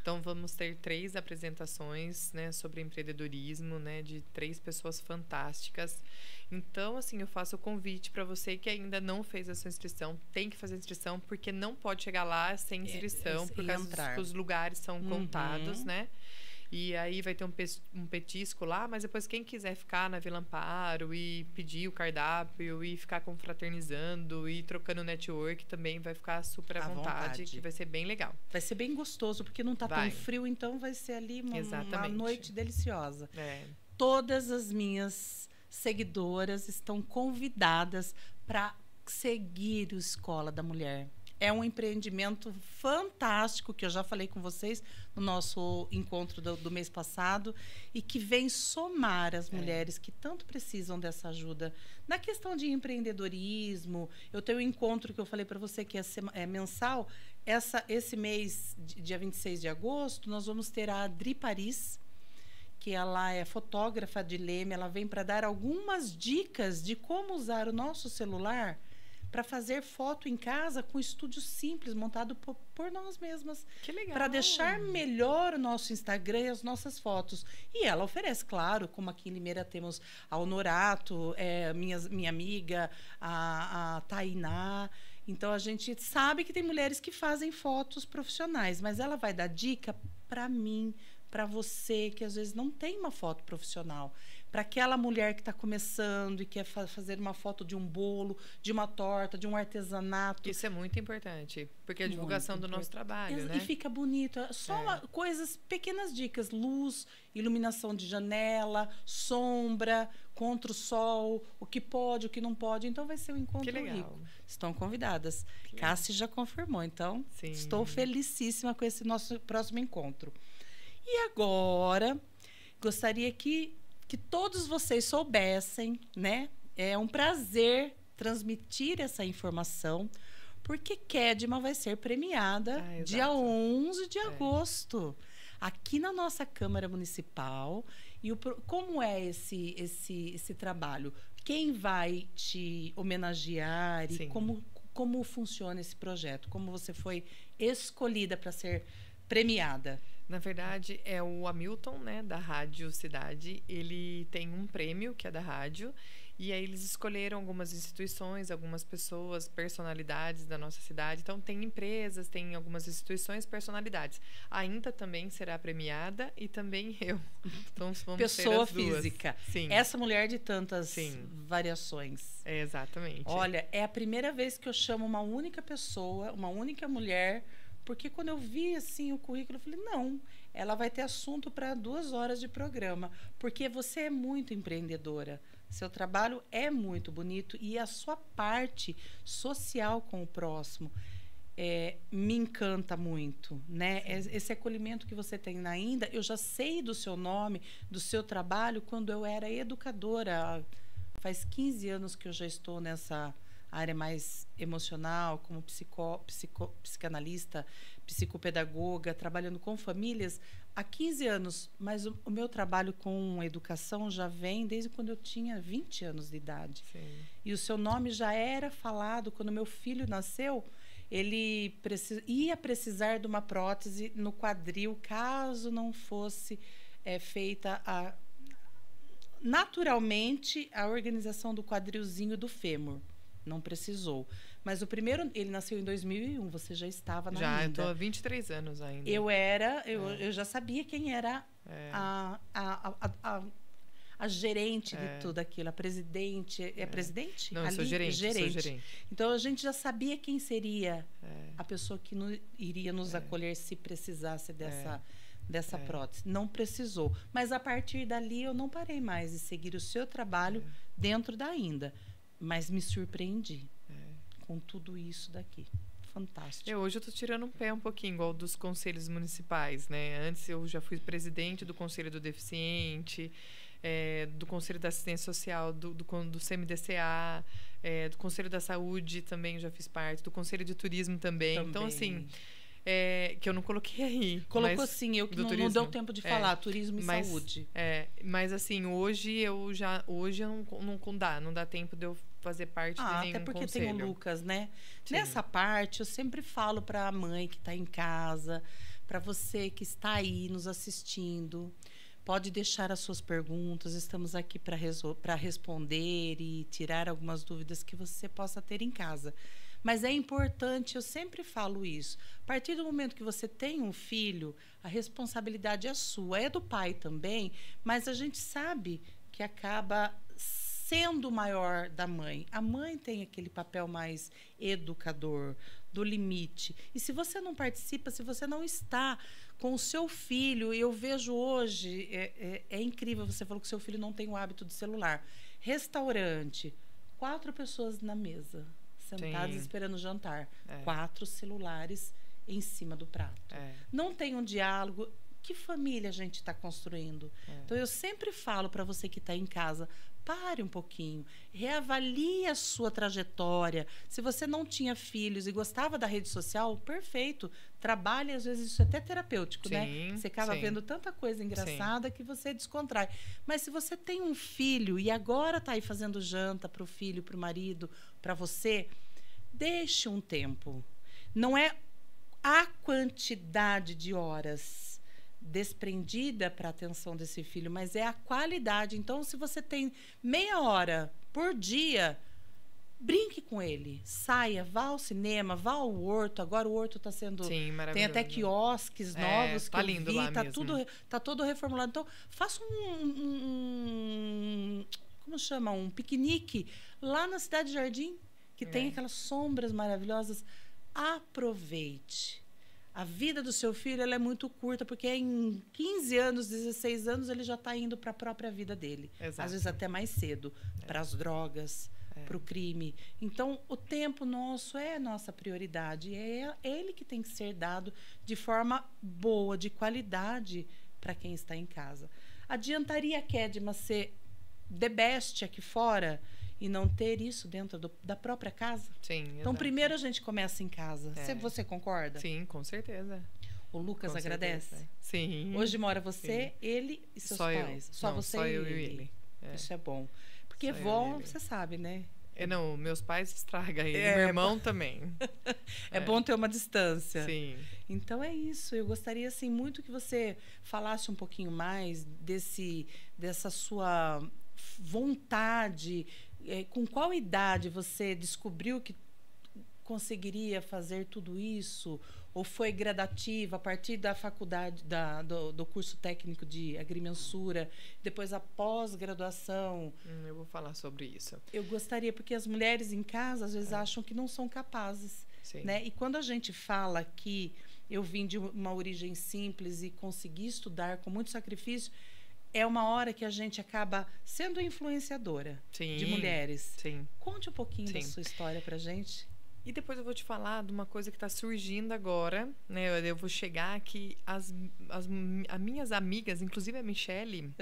Então, vamos ter 3 apresentações, né, sobre empreendedorismo, né, de 3 pessoas fantásticas. Então, assim, eu faço o convite para você que ainda não fez a sua inscrição. Tem que fazer a inscrição, porque não pode chegar lá sem inscrição, por causa que os lugares são contados, né? E aí vai ter um petisco lá, mas depois quem quiser ficar na Vila Amparo e pedir o cardápio e ficar confraternizando e trocando network também vai ficar super à vontade, que vai ser bem legal. Vai ser bem gostoso, porque não tá tão frio, então vai ser ali uma noite deliciosa. Todas as minhas seguidoras estão convidadas para seguir o Escola da Mulher. É um empreendimento fantástico, que eu já falei com vocês no nosso encontro do mês passado, e que vem somar as mulheres que tanto precisam dessa ajuda. Na questão de empreendedorismo, eu tenho um encontro que eu falei para você que é mensal. Esse mês, dia 26 de agosto, nós vamos ter a Adri Paris, que ela é fotógrafa de Leme. Ela vem para dar algumas dicas de como usar o nosso celular para fazer foto em casa com estúdio simples, montado por nós mesmas. Que legal. Para deixar melhor o nosso Instagram e as nossas fotos. E ela oferece, claro, como aqui em Limeira temos a Honorato, minha amiga, a Tainá. Então, a gente sabe que tem mulheres que fazem fotos profissionais, mas ela vai dar dica para mim, para você, que às vezes não tem uma foto profissional. Para aquela mulher que está começando e quer fazer uma foto de um bolo, de uma torta, de um artesanato. Isso é muito importante, porque é a divulgação do nosso trabalho, né? E fica bonito. Só coisas, pequenas dicas. Luz, iluminação de janela, sombra, contra o sol, o que pode, o que não pode. Então, vai ser um encontro rico. Estão convidadas. Cássia já confirmou. Então, sim, estou felicíssima com esse nosso próximo encontro. E agora, gostaria que todos vocês soubessem, né? É um prazer transmitir essa informação, porque Kedma vai ser premiada dia 11 de agosto, aqui na nossa Câmara Municipal. E como é esse trabalho? Quem vai te homenagear e como funciona esse projeto? Como você foi escolhida para ser premiada? Na verdade, é o Hamilton, né, da Rádio Cidade. Ele tem um prêmio, que é da rádio, e aí eles escolheram algumas instituições, algumas pessoas, personalidades da nossa cidade. Então, tem empresas, tem algumas instituições, personalidades. A INTA também será premiada e também eu. Então, vamos pessoa ter as duas. Física. Sim. Essa mulher de tantas variações. Exatamente. Olha, é a primeira vez que eu chamo uma única pessoa, uma única mulher. Porque quando eu vi assim o currículo, eu falei, não, ela vai ter assunto para 2 horas de programa. Porque você é muito empreendedora. Seu trabalho é muito bonito e a sua parte social com o próximo me encanta muito, né? Esse acolhimento que você tem ainda, eu já sei do seu nome, do seu trabalho, quando eu era educadora. Faz 15 anos que eu já estou nessa área mais emocional, como psicanalista, psicopedagoga, trabalhando com famílias há 15 anos. Mas o meu trabalho com educação já vem desde quando eu tinha 20 anos de idade. Sim. E o seu nome já era falado quando meu filho nasceu. Ele ia precisar de uma prótese no quadril, caso não fosse feita naturalmente a organização do quadrilzinho do fêmur. Não precisou. Mas o primeiro, ele nasceu em 2001, você já estava na Já, linda. eu tô há 23 anos ainda. Eu já sabia quem era a gerente de tudo aquilo, a presidente. É presidente? Não, eu sou gerente. Sou gerente. Então, a gente já sabia quem seria a pessoa que iria nos acolher se precisasse dessa prótese. Não precisou. Mas, a partir dali, eu não parei mais de seguir o seu trabalho dentro da INDA. Mas me surpreendi com tudo isso daqui. Fantástico. Hoje eu estou tirando um pé um pouquinho, igual dos conselhos municipais, né? Antes eu já fui presidente do Conselho do Deficiente, do Conselho da Assistência Social, do CMDCA, do Conselho da Saúde também já fiz parte, do Conselho de Turismo também. Então, assim, que eu não coloquei aí. Colocou sim, eu que não deu tempo de falar, turismo e saúde. Mas assim, hoje não dá tempo de eu fazer parte de nenhum conselho. Até porque tem o Lucas, né? Sim. Nessa parte, eu sempre falo para a mãe que está em casa, para você que está aí nos assistindo, pode deixar as suas perguntas, estamos aqui para responder e tirar algumas dúvidas que você possa ter em casa. Mas é importante, eu sempre falo isso, a partir do momento que você tem um filho, a responsabilidade é sua, é do pai também, mas a gente sabe que acaba sendo maior da mãe. A mãe tem aquele papel mais educador, do limite. E se você não participa, se você não está com o seu filho, eu vejo hoje, é incrível, você falou que seu filho não tem o hábito de celular. Restaurante, 4 pessoas na mesa, sentadas esperando o jantar. 4 celulares em cima do prato. Não tem um diálogo. Que família a gente está construindo? Então, eu sempre falo para você que está em casa, pare um pouquinho, reavalie a sua trajetória. Se você não tinha filhos e gostava da rede social, perfeito. Trabalhe, às vezes isso é até terapêutico, né? Você acaba vendo tanta coisa engraçada que você descontrai. Mas se você tem um filho e agora está aí fazendo janta para o filho, para o marido, para você, deixe um tempo. Não é a quantidade de horas desprendida para a atenção desse filho, mas é a qualidade. Então, se você tem meia hora por dia, brinque com ele, saia, vá ao cinema, vá ao Horto. Agora o Horto está sendo... Sim, maravilhoso. Tem até quiosques novos tá que lindo eu vi, lá mesmo. Tá todo reformulado. Então, faça como chama? Um piquenique lá na Cidade Jardim, que tem aquelas sombras maravilhosas. Aproveite. A vida do seu filho ela é muito curta, porque em 15 anos, 16 anos, ele já está indo para a própria vida dele. Exato. Às vezes até mais cedo, para as drogas, para o crime. Então, o tempo nosso é a nossa prioridade. É ele que tem que ser dado de forma boa, de qualidade, para quem está em casa. Adiantaria a Kedma ser the best aqui fora e não ter isso dentro da própria casa? Sim, Então, exato. primeiro a gente começa em casa. Você concorda? Sim, com certeza. O Lucas Com agradece? certeza. Sim. Hoje mora você, ele e seus pais? Só Não, você só e eu ele. É. Isso é bom. Porque Só eu vó, e ele. você sabe, né? Não, meus pais estragam ele. É, Meu irmão também. É bom ter uma distância. Sim. Então é isso. Eu gostaria assim muito que você falasse um pouquinho mais dessa sua vontade. Com qual idade você descobriu que conseguiria fazer tudo isso? Ou foi gradativa a partir da faculdade, do curso técnico de agrimensura, depois a pós-graduação? Eu vou falar sobre isso. Eu gostaria, porque as mulheres em casa às vezes acham que não são capazes. Sim. Né? E quando a gente fala que eu vim de uma origem simples e consegui estudar com muito sacrifício, é uma hora que a gente acaba sendo influenciadora de mulheres. Sim. Conte um pouquinho da sua história pra gente. E depois eu vou te falar de uma coisa que está surgindo agora, né? Eu vou chegar aqui, as minhas amigas, inclusive a Michele,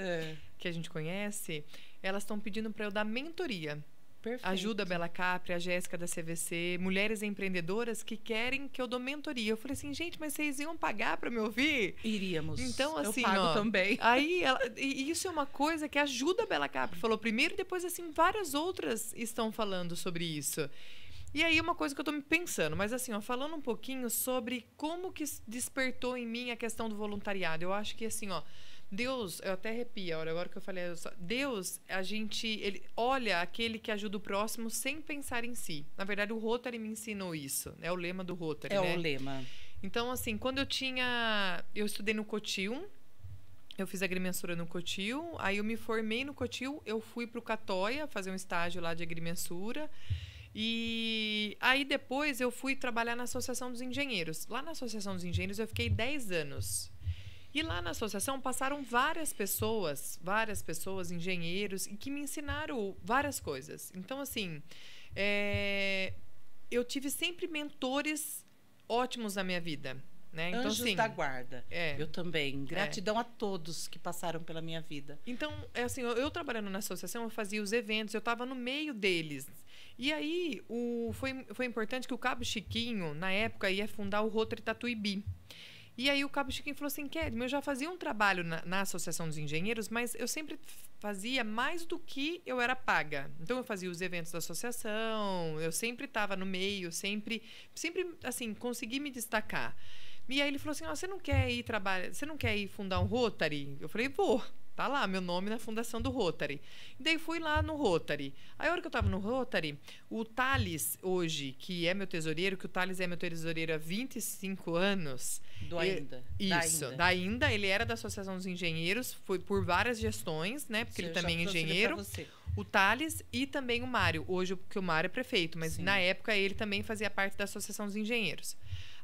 que a gente conhece, elas estão pedindo para eu dar mentoria. Perfeito. Ajuda a Bela Capri, a Jéssica da CVC, mulheres empreendedoras que querem que eu dou mentoria. Eu falei assim, gente, mas vocês iam pagar para me ouvir? Iríamos. Então, assim, eu pago também. Aí, e isso é uma coisa que ajuda a Bela Capri. Falou primeiro e depois, assim, várias outras estão falando sobre isso. E aí, uma coisa que eu tô me pensando, mas assim, ó, falando um pouquinho sobre como que despertou em mim a questão do voluntariado. Eu acho que, assim, ó, Deus, eu até arrepio, agora que eu falei, Deus, ele olha aquele que ajuda o próximo sem pensar em si. Na verdade, o Rotary me ensinou isso, é o lema do Rotary, né? É o lema. Então, assim, quando eu estudei no Cotil, eu fiz agrimensura no Cotil, aí eu me formei no Cotil, eu fui pro Catóia fazer um estágio lá de agrimensura. E aí depois eu fui trabalhar na Associação dos Engenheiros. Lá na Associação dos Engenheiros eu fiquei 10 anos. E lá na associação passaram várias pessoas, engenheiros, e que me ensinaram várias coisas. Então, assim, eu tive sempre mentores ótimos na minha vida. Né? Então, Anjos assim, da guarda. Eu também. Gratidão a todos que passaram pela minha vida. Então, assim, eu trabalhando na associação, eu fazia os eventos, eu estava no meio deles. E aí, foi importante que o Cabo Chiquinho, na época, ia fundar o Rotary Tatuíbi. E aí o Cabo Chiquinho falou assim, Kedma, eu já fazia um trabalho na Associação dos Engenheiros, mas eu sempre fazia mais do que eu era paga. Então, eu fazia os eventos da associação, eu sempre estava no meio, sempre, assim, consegui me destacar. E aí ele falou assim, você não quer ir fundar um Rotary? Eu falei, vou. Tá lá, meu nome na fundação do Rotary. E daí fui lá no Rotary. Aí, a hora que eu tava no Rotary, o Thales, hoje, que é meu tesoureiro, que o Thales é meu tesoureiro há 25 anos. Do Ainda. Isso, da Ainda. Ele era da Associação dos Engenheiros, foi por várias gestões, né? Porque ele também é engenheiro. O Thales e também o Mário. Hoje, porque o Mário é prefeito, mas na época ele também fazia parte da Associação dos Engenheiros.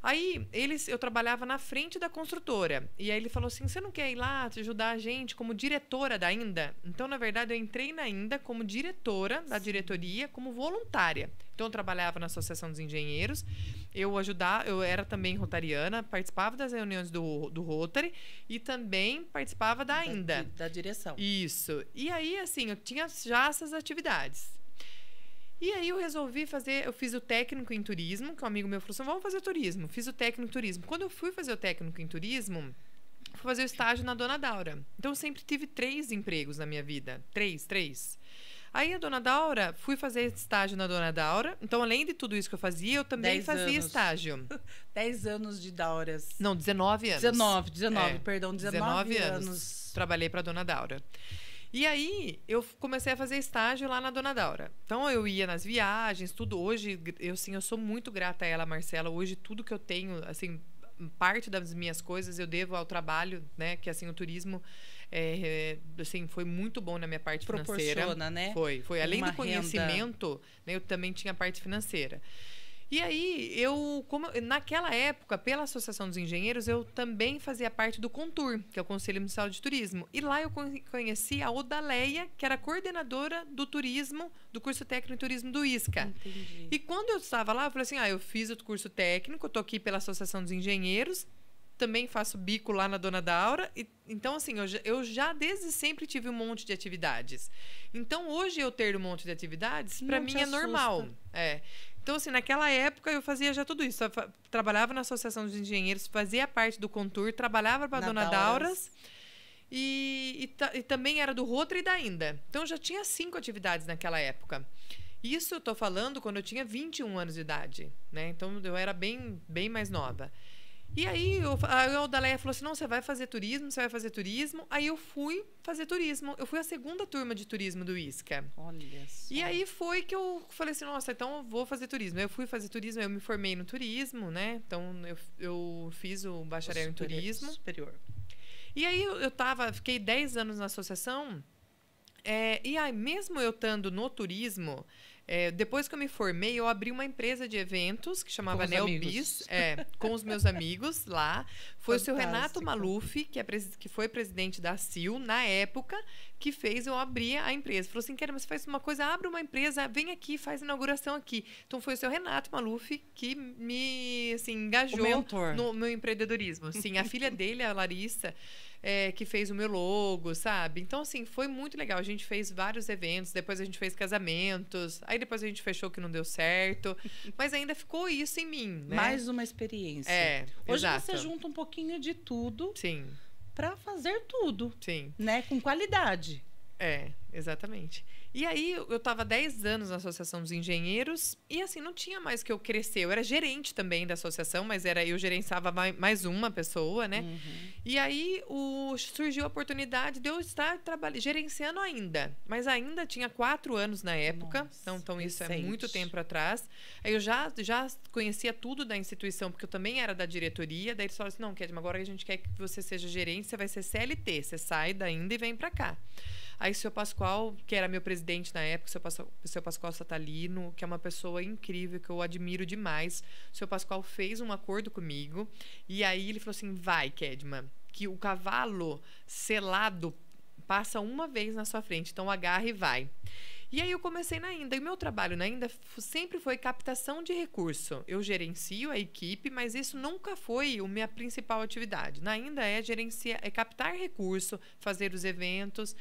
Aí, eu trabalhava na frente da construtora. E aí ele falou assim, você não quer ir lá ajudar a gente como diretora da Ainda? Então, na verdade, eu entrei na Ainda como diretora da diretoria, como voluntária. Então, eu trabalhava na Associação dos Engenheiros. Eu era também rotariana, participava das reuniões do Rotary e também participava da Ainda. Da direção. Isso. E aí, assim, eu tinha já essas atividades. E aí eu resolvi eu fiz o técnico em turismo, que um amigo meu falou assim, vamos fazer turismo. Fiz o técnico em turismo. Quando eu fui fazer o técnico em turismo, fui fazer o estágio na Dona Daura. Então, eu sempre tive 3 empregos na minha vida. 3. Aí a Dona Daura, fui fazer estágio na Dona Daura. Então, além de tudo isso que eu fazia, eu também fazia estágio. 10 anos de Dauras. Não, 19 anos. 19, perdão, 19 anos. Trabalhei para Dona Daura. E aí, eu comecei a fazer estágio lá na Dona Daura. Então, eu ia nas viagens, tudo. Hoje, eu sou muito grata a ela, Marcela. Hoje, tudo que eu tenho, assim, parte das minhas coisas eu devo ao trabalho, né? Que, assim, o turismo, assim, foi muito bom na minha parte financeira. Proporciona, né? Foi. Além do conhecimento, né, eu também tinha a parte financeira. E aí, naquela época, pela Associação dos Engenheiros, eu também fazia parte do CONTUR, que é o Conselho Municipal de Turismo. E lá eu conheci a Odaleia, que era coordenadora do turismo, do curso técnico em turismo do ISCA. Entendi. E quando eu estava lá, eu falei assim, eu fiz o curso técnico, eu tô aqui pela Associação dos Engenheiros, também faço bico lá na Dona Daura. Então, assim, eu já desde sempre tive um monte de atividades. Então, hoje eu ter um monte de atividades, para mim é normal. Então, assim, naquela época eu fazia já tudo isso. Eu trabalhava na Associação dos Engenheiros, fazia parte do CONTUR, trabalhava para a Dona Dauras e também era do Rotary e da Inda. Então, eu já tinha 5 atividades naquela época. Isso eu tô falando quando eu tinha 21 anos de idade, né? Então, eu era bem mais nova. E aí, a Odaleia falou assim, não, você vai fazer turismo. Aí eu fui fazer turismo. Eu fui a 2ª turma de turismo do ISCA. Olha só. E aí foi que eu falei assim, nossa, então eu vou fazer turismo. Eu fui fazer turismo, eu me formei no turismo, né? Então, eu fiz o bacharel em turismo. Superior. E aí, fiquei 10 anos na associação. E aí, mesmo eu estando no turismo... depois que eu me formei, eu abri uma empresa de eventos que chamava Neobis, com os meus amigos lá. Foi o seu Renato Maluf, que foi presidente da CIL na época, que fez eu abrir a empresa. Falou assim, você faz uma coisa, abre uma empresa, vem aqui, faz inauguração aqui. Então, foi o seu Renato Maluf que me assim, engajou no meu empreendedorismo. Sim, a filha dele, a Larissa... que fez o meu logo, sabe? Então, assim, foi muito legal. A gente fez vários eventos, depois a gente fez casamentos, aí depois a gente fechou que não deu certo, mas ainda ficou isso em mim, né? Mais uma experiência. Hoje você junta um pouquinho de tudo. Sim. Para fazer tudo. Sim. Né? Com qualidade. Exatamente. E aí, eu estava 10 anos na Associação dos Engenheiros e, assim, não tinha mais que eu crescer. Eu era gerente também da associação, mas eu gerenciava mais uma pessoa, né? Uhum. E aí, surgiu a oportunidade de eu estar gerenciando ainda. Mas ainda tinha 4 anos na época. Nossa, então isso recente. é muito tempo atrás. Aí eu já conhecia tudo da instituição, porque eu também era da diretoria. Daí eles falaram assim, não, Kedma, agora a gente quer que você seja gerente, você vai ser CLT. Você sai da Inda e vem para cá. Aí o seu Pascoal, que era meu presidente na época, o seu Pascoal Satalino, que é uma pessoa incrível, que eu admiro demais. O seu Pascoal fez um acordo comigo. E aí ele falou assim, vai, Kedma, que o cavalo selado passa uma vez na sua frente. Então agarra e vai. E aí eu comecei na Inda. E o meu trabalho na Inda sempre foi captação de recurso. Eu gerencio a equipe, mas isso nunca foi a minha principal atividade. Na Inda é captar recurso, fazer os eventos.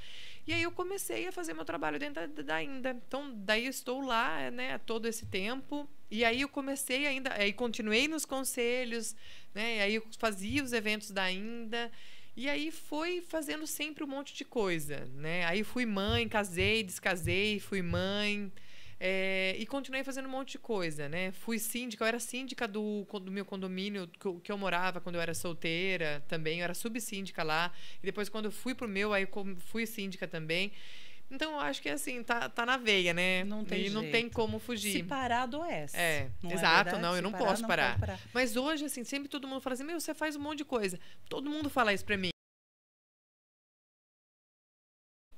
E aí eu comecei a fazer meu trabalho dentro da Inda. Então, daí eu estou lá, né, todo esse tempo. E aí eu comecei ainda, aí continuei nos conselhos, né? E aí eu fazia os eventos da Inda. E aí foi fazendo sempre um monte de coisa, né? Aí fui mãe, casei, descasei, fui mãe. E continuei fazendo um monte de coisa, né? Fui síndica, eu era síndica do meu condomínio que eu morava quando eu era solteira também. Eu era subsíndica lá. E depois, quando eu fui pro meu, aí fui síndica também. Então, eu acho que, assim, tá na veia, né? Não tem jeito. Não tem como fugir. Se parar, adoece. Exato, não, eu não posso parar. Mas hoje, assim, sempre todo mundo fala assim, você faz um monte de coisa. Todo mundo fala isso pra mim.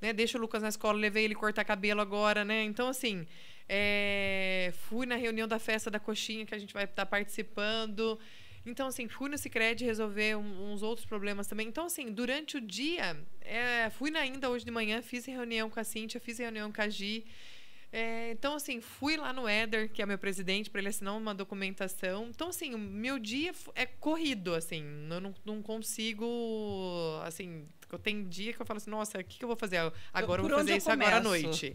Né? Deixa o Lucas na escola, levei ele cortar cabelo agora, né? Então, assim, fui na reunião da festa da coxinha que a gente vai estar participando. Então, assim, fui no Sicredi resolver uns outros problemas também. Então, assim, durante o dia, fui na Inda hoje de manhã, fiz reunião com a Cíntia, fiz reunião com a Gi. Então, assim, fui lá no Éder, que é meu presidente, para ele assinar uma documentação. Então, assim, o meu dia é corrido, assim. Eu não consigo, assim, Tem dia que eu falo assim, nossa, o que eu vou fazer agora? Eu Por vou onde fazer eu isso agora à começo? noite.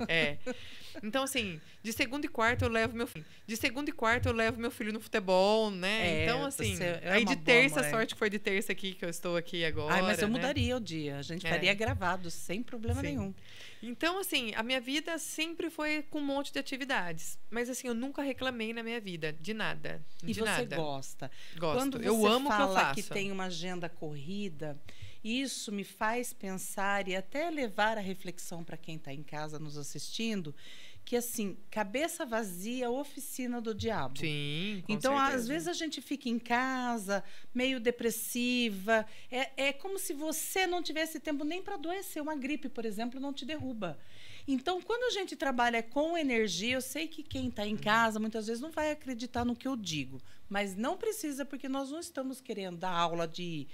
Então, assim, de segunda e quarta eu levo meu filho no futebol, né? Então, assim, aí de terça, sorte que foi de terça aqui que eu estou aqui agora. Ai, mas eu né? mudaria o dia. A gente faria gravado, sem problema nenhum. Então, assim, a minha vida sempre foi com um monte de atividades. Mas, assim, eu nunca reclamei na minha vida de nada. E você gosta? Gosto. Quando você eu amo o que eu fala faço. que tem uma agenda corrida, isso me faz pensar e até levar a reflexão para quem está em casa nos assistindo, que assim, cabeça vazia, oficina do diabo. Sim, com então, certeza. às vezes a gente fica em casa, meio depressiva. É como se você não tivesse tempo nem para adoecer. Uma gripe, por exemplo, não te derruba. Então, quando a gente trabalha com energia, eu sei que quem está em casa muitas vezes não vai acreditar no que eu digo, mas não precisa, porque nós não estamos querendo dar aula de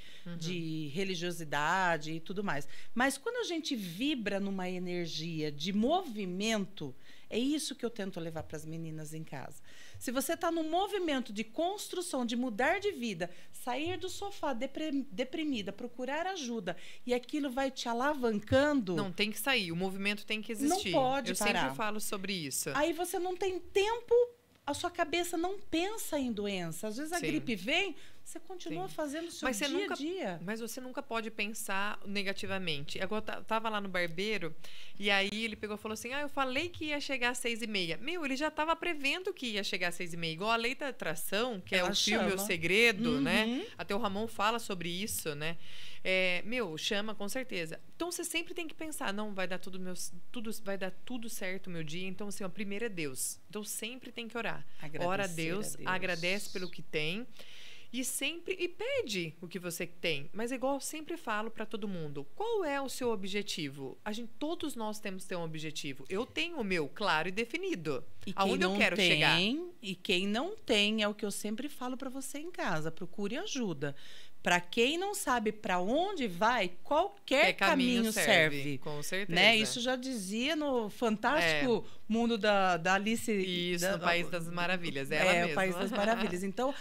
religiosidade e tudo mais. Mas quando a gente vibra numa energia de movimento, é isso que eu tento levar para as meninas em casa. Se você está num movimento de construção, de mudar de vida, sair do sofá deprimida, procurar ajuda, e aquilo vai te alavancando... Não, tem que sair. O movimento tem que existir. Não pode Eu parar. sempre falo sobre isso. Aí você não tem tempo, a sua cabeça não pensa em doença. Às vezes a gripe vem, você continua fazendo o seu dia a dia. Mas você nunca pode pensar negativamente. Eu tava lá no barbeiro, e aí ele pegou e falou assim, eu falei que ia chegar às 6h30. Ele já estava prevendo que ia chegar às 6h30. Igual a Lei da Atração, que é o filme O Segredo, né? Até o Ramon fala sobre isso, né? Chama com certeza. Então você sempre tem que pensar, não, vai dar vai dar tudo certo o meu dia. Então, assim, primeiro é Deus. Então sempre tem que orar. Ora a Deus, agradece pelo que tem. E pede o que você tem. Mas igual eu sempre falo para todo mundo, qual é o seu objetivo? Todos nós temos que ter um objetivo. Eu tenho o meu claro e definido. Aonde eu quero chegar. E quem não tem, é o que eu sempre falo para você em casa, procure ajuda. Para quem não sabe para onde vai, qualquer caminho serve. Com certeza. Né? Isso já dizia no fantástico mundo da Alice. Isso, no País das Maravilhas. Ela mesma. O País das Maravilhas. Então,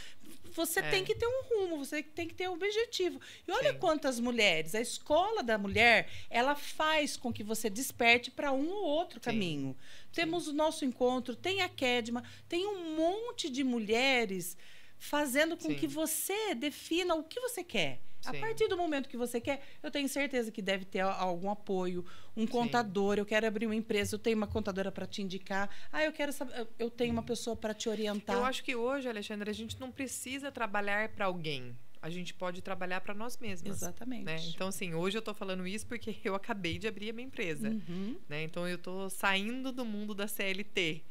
você tem que ter um rumo, você tem que ter um objetivo. E olha quantas mulheres, a escola da mulher, ela faz com que você desperte para um ou outro caminho. Temos o nosso encontro, tem a Kedma, tem um monte de mulheres fazendo com que você defina o que você quer. A partir do momento que você quer, eu tenho certeza que deve ter algum apoio, um contador, eu quero abrir uma empresa, eu tenho uma contadora para te indicar, eu quero saber, eu tenho uma pessoa para te orientar. Eu acho que hoje, Alexandra, a gente não precisa trabalhar para alguém. A gente pode trabalhar para nós mesmas. Exatamente. Né? Então, assim, hoje eu estou falando isso porque eu acabei de abrir a minha empresa. Né? Então, eu estou saindo do mundo da CLT,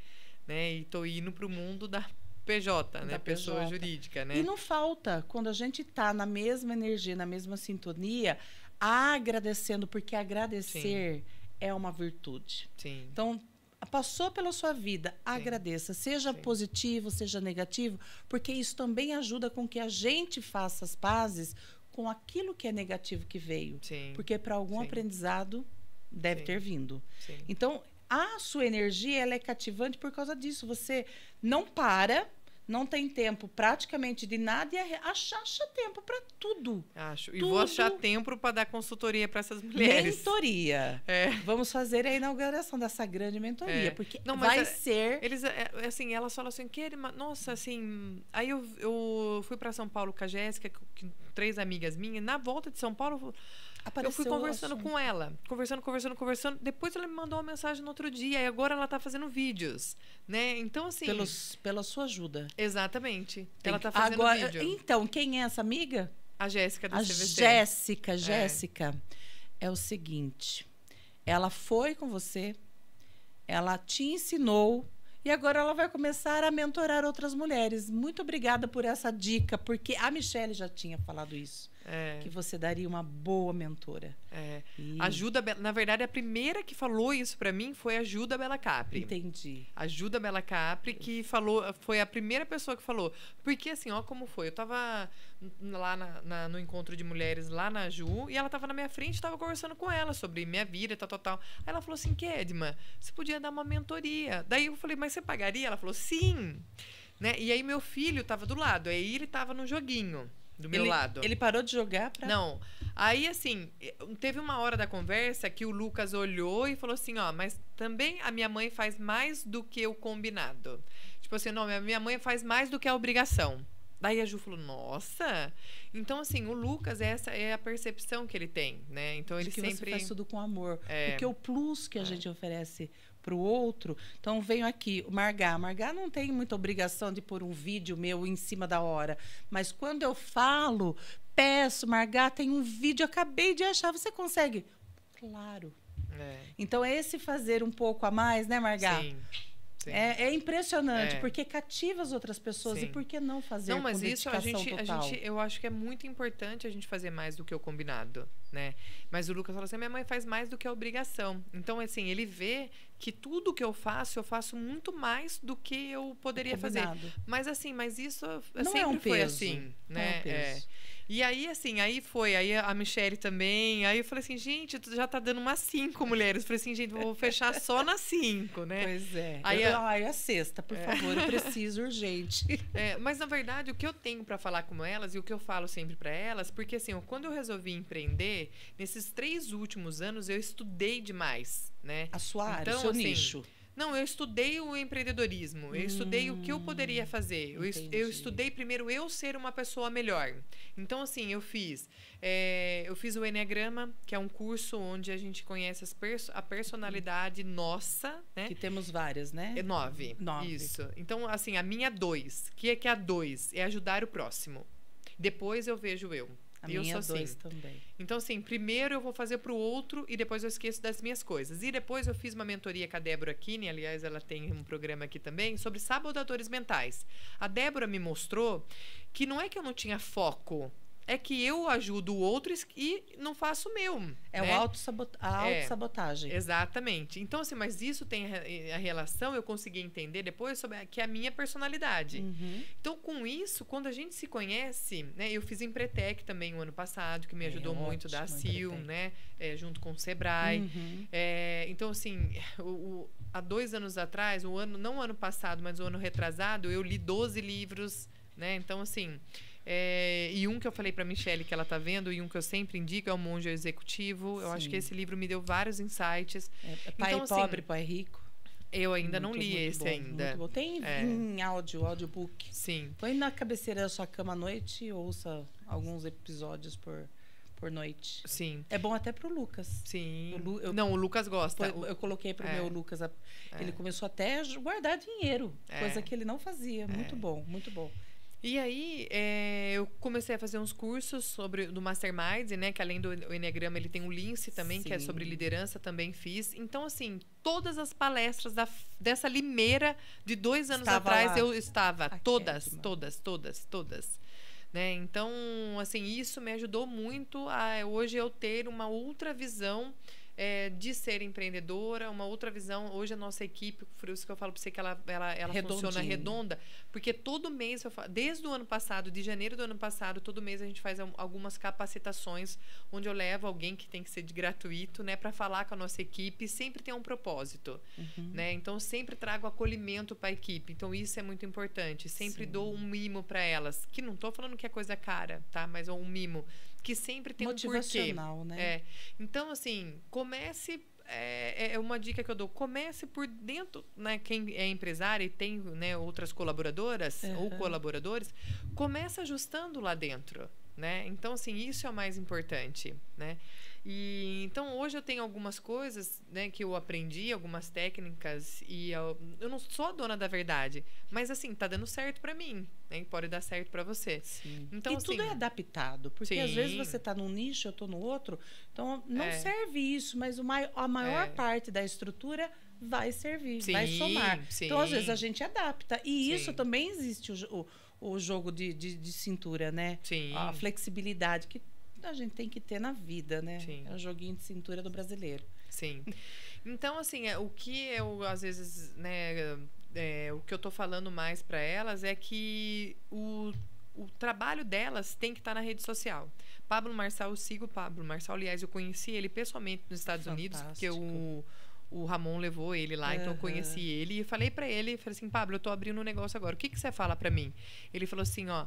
né? E estou indo para o mundo da PJ, né? Pessoa jurídica, né? E não falta, quando a gente está na mesma energia, na mesma sintonia, agradecendo, porque agradecer é uma virtude. Sim. Então, passou pela sua vida, agradeça. Seja positivo, seja negativo, porque isso também ajuda com que a gente faça as pazes com aquilo que é negativo que veio. Sim. Porque para algum aprendizado deve ter vindo. Sim. Então, a sua energia ela é cativante por causa disso. Você não para, não tem tempo praticamente de nada e acha tempo para tudo. E vou achar tempo para dar consultoria para essas mulheres. Mentoria. Vamos fazer a inauguração dessa grande mentoria, porque elas falam assim, nossa, assim... Aí eu fui para São Paulo com a Jéssica, com 3 amigas minhas, na volta de São Paulo... Eu fui conversando com ela, conversando. Depois ela me mandou uma mensagem no outro dia e agora ela está fazendo vídeos, né? Então, assim... Pela sua ajuda. Exatamente. Ela está fazendo vídeo. Então, quem é essa amiga? A Jéssica do CVC. Jéssica, é o seguinte, ela foi com você, ela te ensinou e agora ela vai começar a mentorar outras mulheres. Muito obrigada por essa dica, porque a Michele já tinha falado isso. Que você daria uma boa mentora. Na verdade, a primeira que falou isso pra mim foi a Juda Bella Capri. Entendi. A Juda Bella Capri que falou, foi a primeira pessoa que falou. Porque assim, ó como foi. Eu tava lá no encontro de mulheres lá na Ju e ela tava na minha frente, tava conversando com ela sobre minha vida, tal. Aí ela falou assim, Kedma, você podia dar uma mentoria. Daí eu falei, mas você pagaria? Ela falou, sim. Né? E aí meu filho tava do lado, aí ele tava no joguinho. do meu lado. Ele parou de jogar pra... Não. Aí, assim, teve uma hora da conversa que o Lucas olhou e falou assim, ó, mas também a minha mãe faz mais do que o combinado. Tipo assim, não, minha mãe faz mais do que a obrigação. Daí a Ju falou, nossa. Então, assim, o Lucas, essa é a percepção que ele tem, né? Então, ele que sempre... você faz tudo com amor. Porque o plus que a gente oferece para o outro... Então, venho aqui, o Margá. Margá não tem muita obrigação de pôr um vídeo meu em cima da hora. Mas quando eu falo, peço, Margá, tem um vídeo, acabei de achar, você consegue? Claro. Então, é esse fazer um pouco a mais, né, Margá? Sim. É impressionante, porque cativa as outras pessoas. Sim. E por que não fazer não, mas com isso eu acho que é muito importante a gente fazer mais do que o combinado, né? Mas o Lucas falou assim, minha mãe faz mais do que a obrigação. Então, assim, ele vê que tudo que eu faço muito mais do que eu poderia fazer. Mas assim, isso não sempre é um foi peso, assim, né? Não é um peso. E aí, assim, aí a Michelle também. Aí eu falei assim, gente, tu já tá dando umas 5 mulheres. Eu falei assim, gente, vou fechar só nas 5, né? Pois é. Aí a sexta, por favor, eu preciso urgente. Mas, na verdade, o que eu tenho para falar com elas e o que eu falo sempre para elas, porque, assim, quando eu resolvi empreender, nesses 3 últimos anos, eu estudei demais, né? A sua área, o seu nicho. Não, eu estudei o empreendedorismo. Eu estudei o que eu poderia fazer. Eu estudei primeiro eu ser uma pessoa melhor. Então, assim, eu fiz o Enneagrama, que é um curso onde a gente conhece a personalidade nossa, né? Que temos várias, né? 9. Isso. Então, assim, a minha 2. Que é a 2? É ajudar o próximo. Depois eu vejo eu. A minha 2 também. Então, assim, primeiro eu vou fazer pro outro e depois eu esqueço das minhas coisas. E depois eu fiz uma mentoria com a Débora Kine, aliás, ela tem um programa aqui também, sobre sabotadores mentais. A Débora me mostrou que não é que eu não tinha foco, é que eu ajudo o outro e não faço o meu. É a autossabotagem. Exatamente. Então, assim, mas isso tem a relação, eu consegui entender depois, sobre que é a minha personalidade. Então, com isso, quando a gente se conhece, né? Eu fiz Empretec também o ano passado, que me ajudou muito, da CIL, né? Junto com o Sebrae. Então, assim, há 2 anos atrás, não o ano passado, mas o ano retrasado, eu li 12 livros, né? Então, assim... e um que eu falei para a Michelle que ela tá vendo e um que eu sempre indico é o Monge Executivo. Eu acho que esse livro me deu vários insights. Pai então, Pobre, Pai Rico. Eu ainda não li esse ainda. Muito bom. Tem em audiobook. Sim. Põe na cabeceira da sua cama à noite e ouça alguns episódios por noite. Sim. É bom até pro Lucas. Sim. O Lucas gosta. Eu coloquei pro meu Lucas. Ele começou até a guardar dinheiro, coisa que ele não fazia. Muito bom, muito bom. E aí, eu comecei a fazer uns cursos do Mastermind, né? Que além do Enneagrama, ele tem o Lince também, que é sobre liderança, também fiz. Então, assim, todas as palestras dessa limeira de 2 anos atrás, lá. Eu estava. Todas. Né? Então, assim, isso me ajudou muito a hoje eu ter uma outra visão de ser empreendedora, uma outra visão. Hoje a nossa equipe, por isso que eu falo para você que ela funciona redonda, porque todo mês, desde o ano passado, de janeiro do ano passado, todo mês a gente faz algumas capacitações onde eu levo alguém que tem que ser de gratuito, né, para falar com a nossa equipe, sempre tem um propósito, né? Então sempre trago acolhimento para a equipe. Então isso é muito importante. Sempre dou um mimo para elas, que não estou falando que é coisa cara, tá? Mas é um mimo que sempre tem um porquê. Motivacional, né? Então, assim, comece... É uma dica que eu dou. Comece por dentro, né? Quem é empresário e tem, né, outras colaboradoras ou colaboradores, comece ajustando lá dentro, né? Então, assim, isso é o mais importante, né? E então hoje eu tenho algumas coisas, né, que eu aprendi, algumas técnicas, e eu não sou a dona da verdade, mas assim, tá dando certo para mim, né? Pode dar certo para você. Sim. Então, e tudo é adaptado, porque às vezes você tá num nicho, eu tô no outro, então não serve isso, mas a maior parte da estrutura vai servir, vai somar. Então às vezes a gente adapta, e isso também existe o jogo de cintura, né? A flexibilidade que a gente tem que ter na vida, né? Sim. É o joguinho de cintura do brasileiro. Sim. Então, assim, o que eu, às vezes, né, o que eu tô falando mais para elas é que o trabalho delas tem que estar na rede social. Pablo Marçal, eu sigo o Pablo Marçal. Aliás, eu conheci ele pessoalmente nos Estados Unidos, porque o Ramon levou ele lá, então eu conheci ele e falei para ele, falei assim, Pablo, eu tô abrindo um negócio agora, o que você fala para mim? Ele falou assim, ó,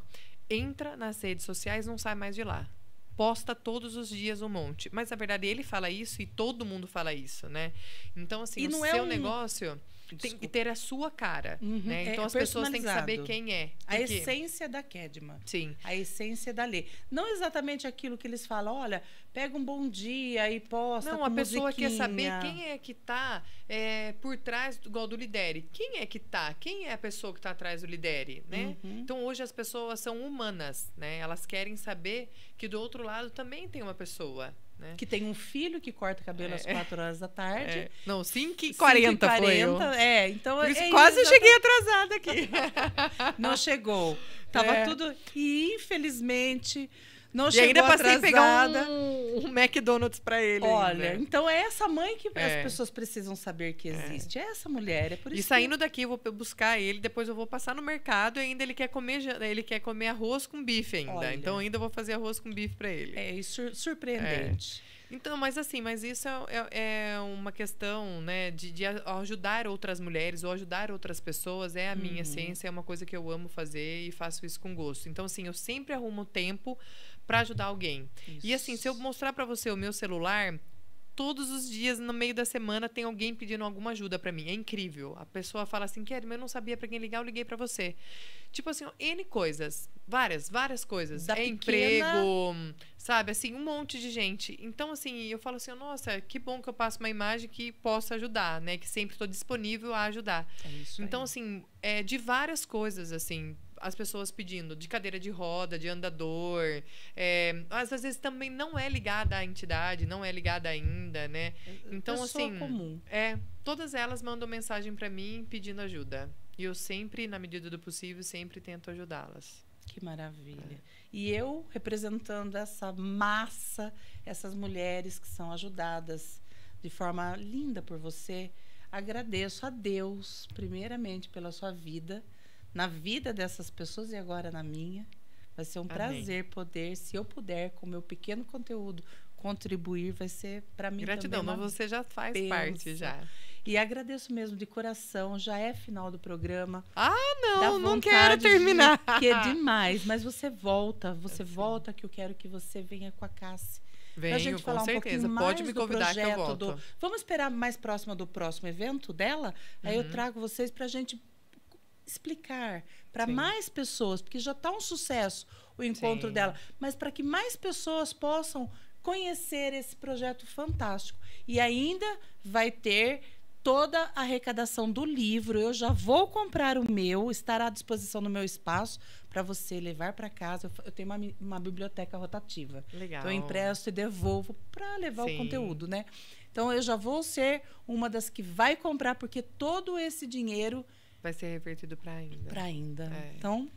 entra nas redes sociais, não sai mais de lá. Posta todos os dias um monte. Mas, na verdade, ele fala isso e todo mundo fala isso, né? Então, assim, E o não seu é negócio tem que ter a sua cara, né? Então, é as pessoas têm que saber personalizado. quem é. A Porque- essência da Kedma. Sim. A essência da Lê. Não exatamente aquilo que eles falam, olha, pega um bom dia e posta Não, com a pessoa quer saber musiquinha. quem é que tá por trás, igual do Lidere. Quem é que tá? Quem é a pessoa que tá atrás do Lidere, né? Uhum. Então, hoje as pessoas são humanas, né? Elas querem saber que do outro lado também tem uma pessoa, né? Que tem um filho que corta cabelo às 4 horas da tarde. É. Não, 5h40 5h40, foi eu. Então Por isso é quase eu isso, cheguei atrasada aqui. Não chegou. Tava É. tudo. E infelizmente não E chegou ainda passei a pegar atrasada. um McDonald's pra ele. Olha, ainda. então é essa mãe que É. as pessoas precisam saber que existe. É essa mulher. É por isso E saindo daqui, eu vou buscar ele, depois eu vou passar no mercado e ainda ele quer comer arroz com bife ainda. Olha. Então ainda vou fazer arroz com bife pra ele. é surpreendente. Então, mas assim, mas isso é uma questão, né, de ajudar outras mulheres ou ajudar outras pessoas, é a minha essência, é uma coisa que eu amo fazer e faço isso com gosto. Então, assim, eu sempre arrumo tempo para ajudar alguém. E assim, se eu mostrar para você o meu celular, todos os dias, no meio da semana, tem alguém pedindo alguma ajuda para mim. É incrível. A pessoa fala assim, Kedma, eu não sabia para quem ligar, eu liguei para você. Tipo assim, N coisas. Várias coisas. Da É pequena- emprego, sabe? Assim, um monte de gente. Então, assim, eu falo assim, nossa, que bom que eu passo uma imagem que possa ajudar, né? Que sempre estou disponível a ajudar. É isso Então, aí. assim, de várias coisas, assim, as pessoas pedindo, de cadeira de roda, de andador. Às vezes também não é ligada à entidade, não é ligada ainda, né? Então, Pessoa assim, comum. todas elas mandam mensagem para mim pedindo ajuda. E eu sempre, na medida do possível, sempre tento ajudá-las. Que maravilha. E eu, representando essa massa, essas mulheres que são ajudadas de forma linda por você, agradeço a Deus, primeiramente, pela sua vida, na vida dessas pessoas e agora na minha. Vai ser um Amém. prazer poder, se eu puder, com o meu pequeno conteúdo, contribuir, vai ser para mim Gratidão, também mas uma você já faz bênção. parte já. E agradeço mesmo de coração, já é final do programa. Ah, Dá não quero vontade terminar. Que é demais, mas você volta que eu quero que você venha com a Cassi. Pra Venho, gente falar com um certeza. pouquinho Pode mais me do convidar que eu projeto volto. Vamos esperar mais próxima do próximo evento dela? Aí eu trago vocês pra gente explicar para Sim. mais pessoas, porque já está um sucesso o encontro Sim. dela, mas para que mais pessoas possam conhecer esse projeto fantástico. E ainda vai ter toda a arrecadação do livro. Eu já vou comprar o meu, estará à disposição no meu espaço para você levar para casa. Eu tenho uma biblioteca rotativa. Legal. Então eu empresto e devolvo para levar Sim. o conteúdo, né? Então eu já vou ser uma das que vai comprar, porque todo esse dinheiro Vai ser revertido para ainda. para ainda. É. Então,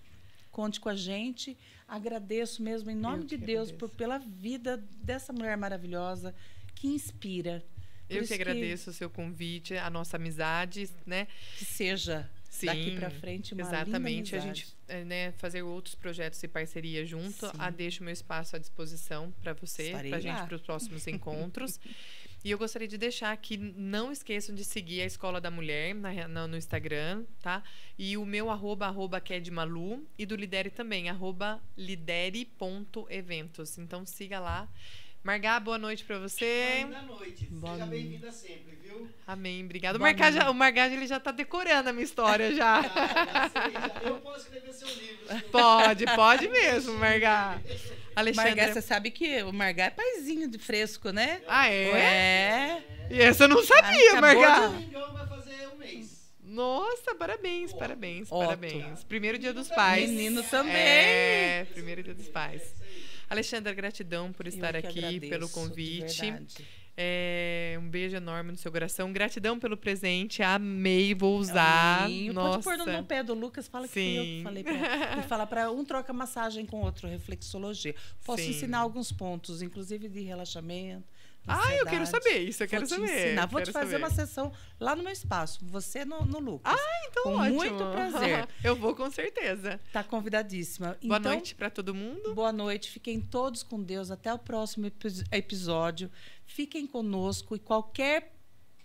conte com a gente. Agradeço mesmo, em nome Eu de que Deus, agradeço. pela vida dessa mulher maravilhosa que inspira. Por Eu isso que agradeço o seu convite, a nossa amizade, né? Que seja Sim, daqui para frente uma exatamente. linda A amizade. gente né, fazer outros projetos e parceria junto. Sim. Deixo meu espaço à disposição para você, Estarei para a gente, lá. para os próximos encontros. E eu gostaria de deixar que não esqueçam de seguir a Escola da Mulher no Instagram, tá? E o meu @, @kedmalu, e do Lidere também, @lidere.eventos. Então siga lá. Margá, boa noite pra você. Boa noite. Boa Seja noite. bem-vinda sempre, viu? Amém, obrigado. Boa O Margá, ele já tá decorando a minha história já. Já sei, eu posso escrever seu livro. se eu- Pode mesmo, Margá. Alexandre. Margá, você sabe que o Margá é paizinho de fresco, né? Ah, é? É. E essa eu não sabia, Acabou Margá. Domingão vai fazer um mês. Nossa, parabéns, parabéns, Otto. parabéns. Primeiro dia dos pais. Menino também. Primeiro dia dos pais. Alexandra, gratidão por estar Eu que aqui, agradeço, pelo de convite. verdade. Um beijo enorme no seu coração. Gratidão pelo presente. Amei, vou usar. Amém. Nossa. Pode pôr no pé do Lucas, fala que fui eu que Sim. falei pra ele. Fala para um troca massagem com o outro, reflexologia. Posso Sim. ensinar alguns pontos, inclusive de relaxamento. Eu quero ansiedade. saber isso, eu quero Vou te saber. ensinar. Vou quero te fazer saber. uma sessão lá no meu espaço. Você no Lucas. Então, com ótimo. muito prazer. Eu vou com certeza. Tá convidadíssima. Boa Então, noite para todo mundo. boa noite. Fiquem todos com Deus. Até o próximo episódio. Fiquem conosco e qualquer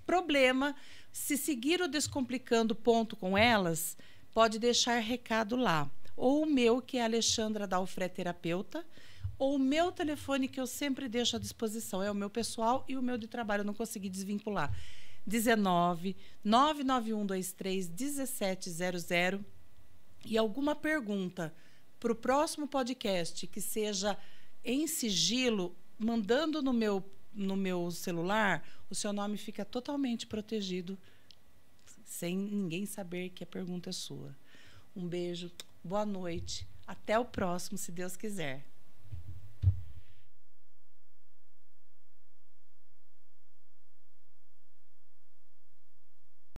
problema, se seguir o Descomplicando ponto com elas, pode deixar recado lá. ou o meu, que é Alexandra Dalfré Terapeuta, ou o meu telefone, que eu sempre deixo à disposição. É o meu pessoal e o meu de trabalho, eu não consegui desvincular. 19 99123 1700. E alguma pergunta para o próximo podcast que seja em sigilo, mandando no meu celular, o seu nome fica totalmente protegido, sem ninguém saber que a pergunta é sua. Um beijo, boa noite, até o próximo, se Deus quiser.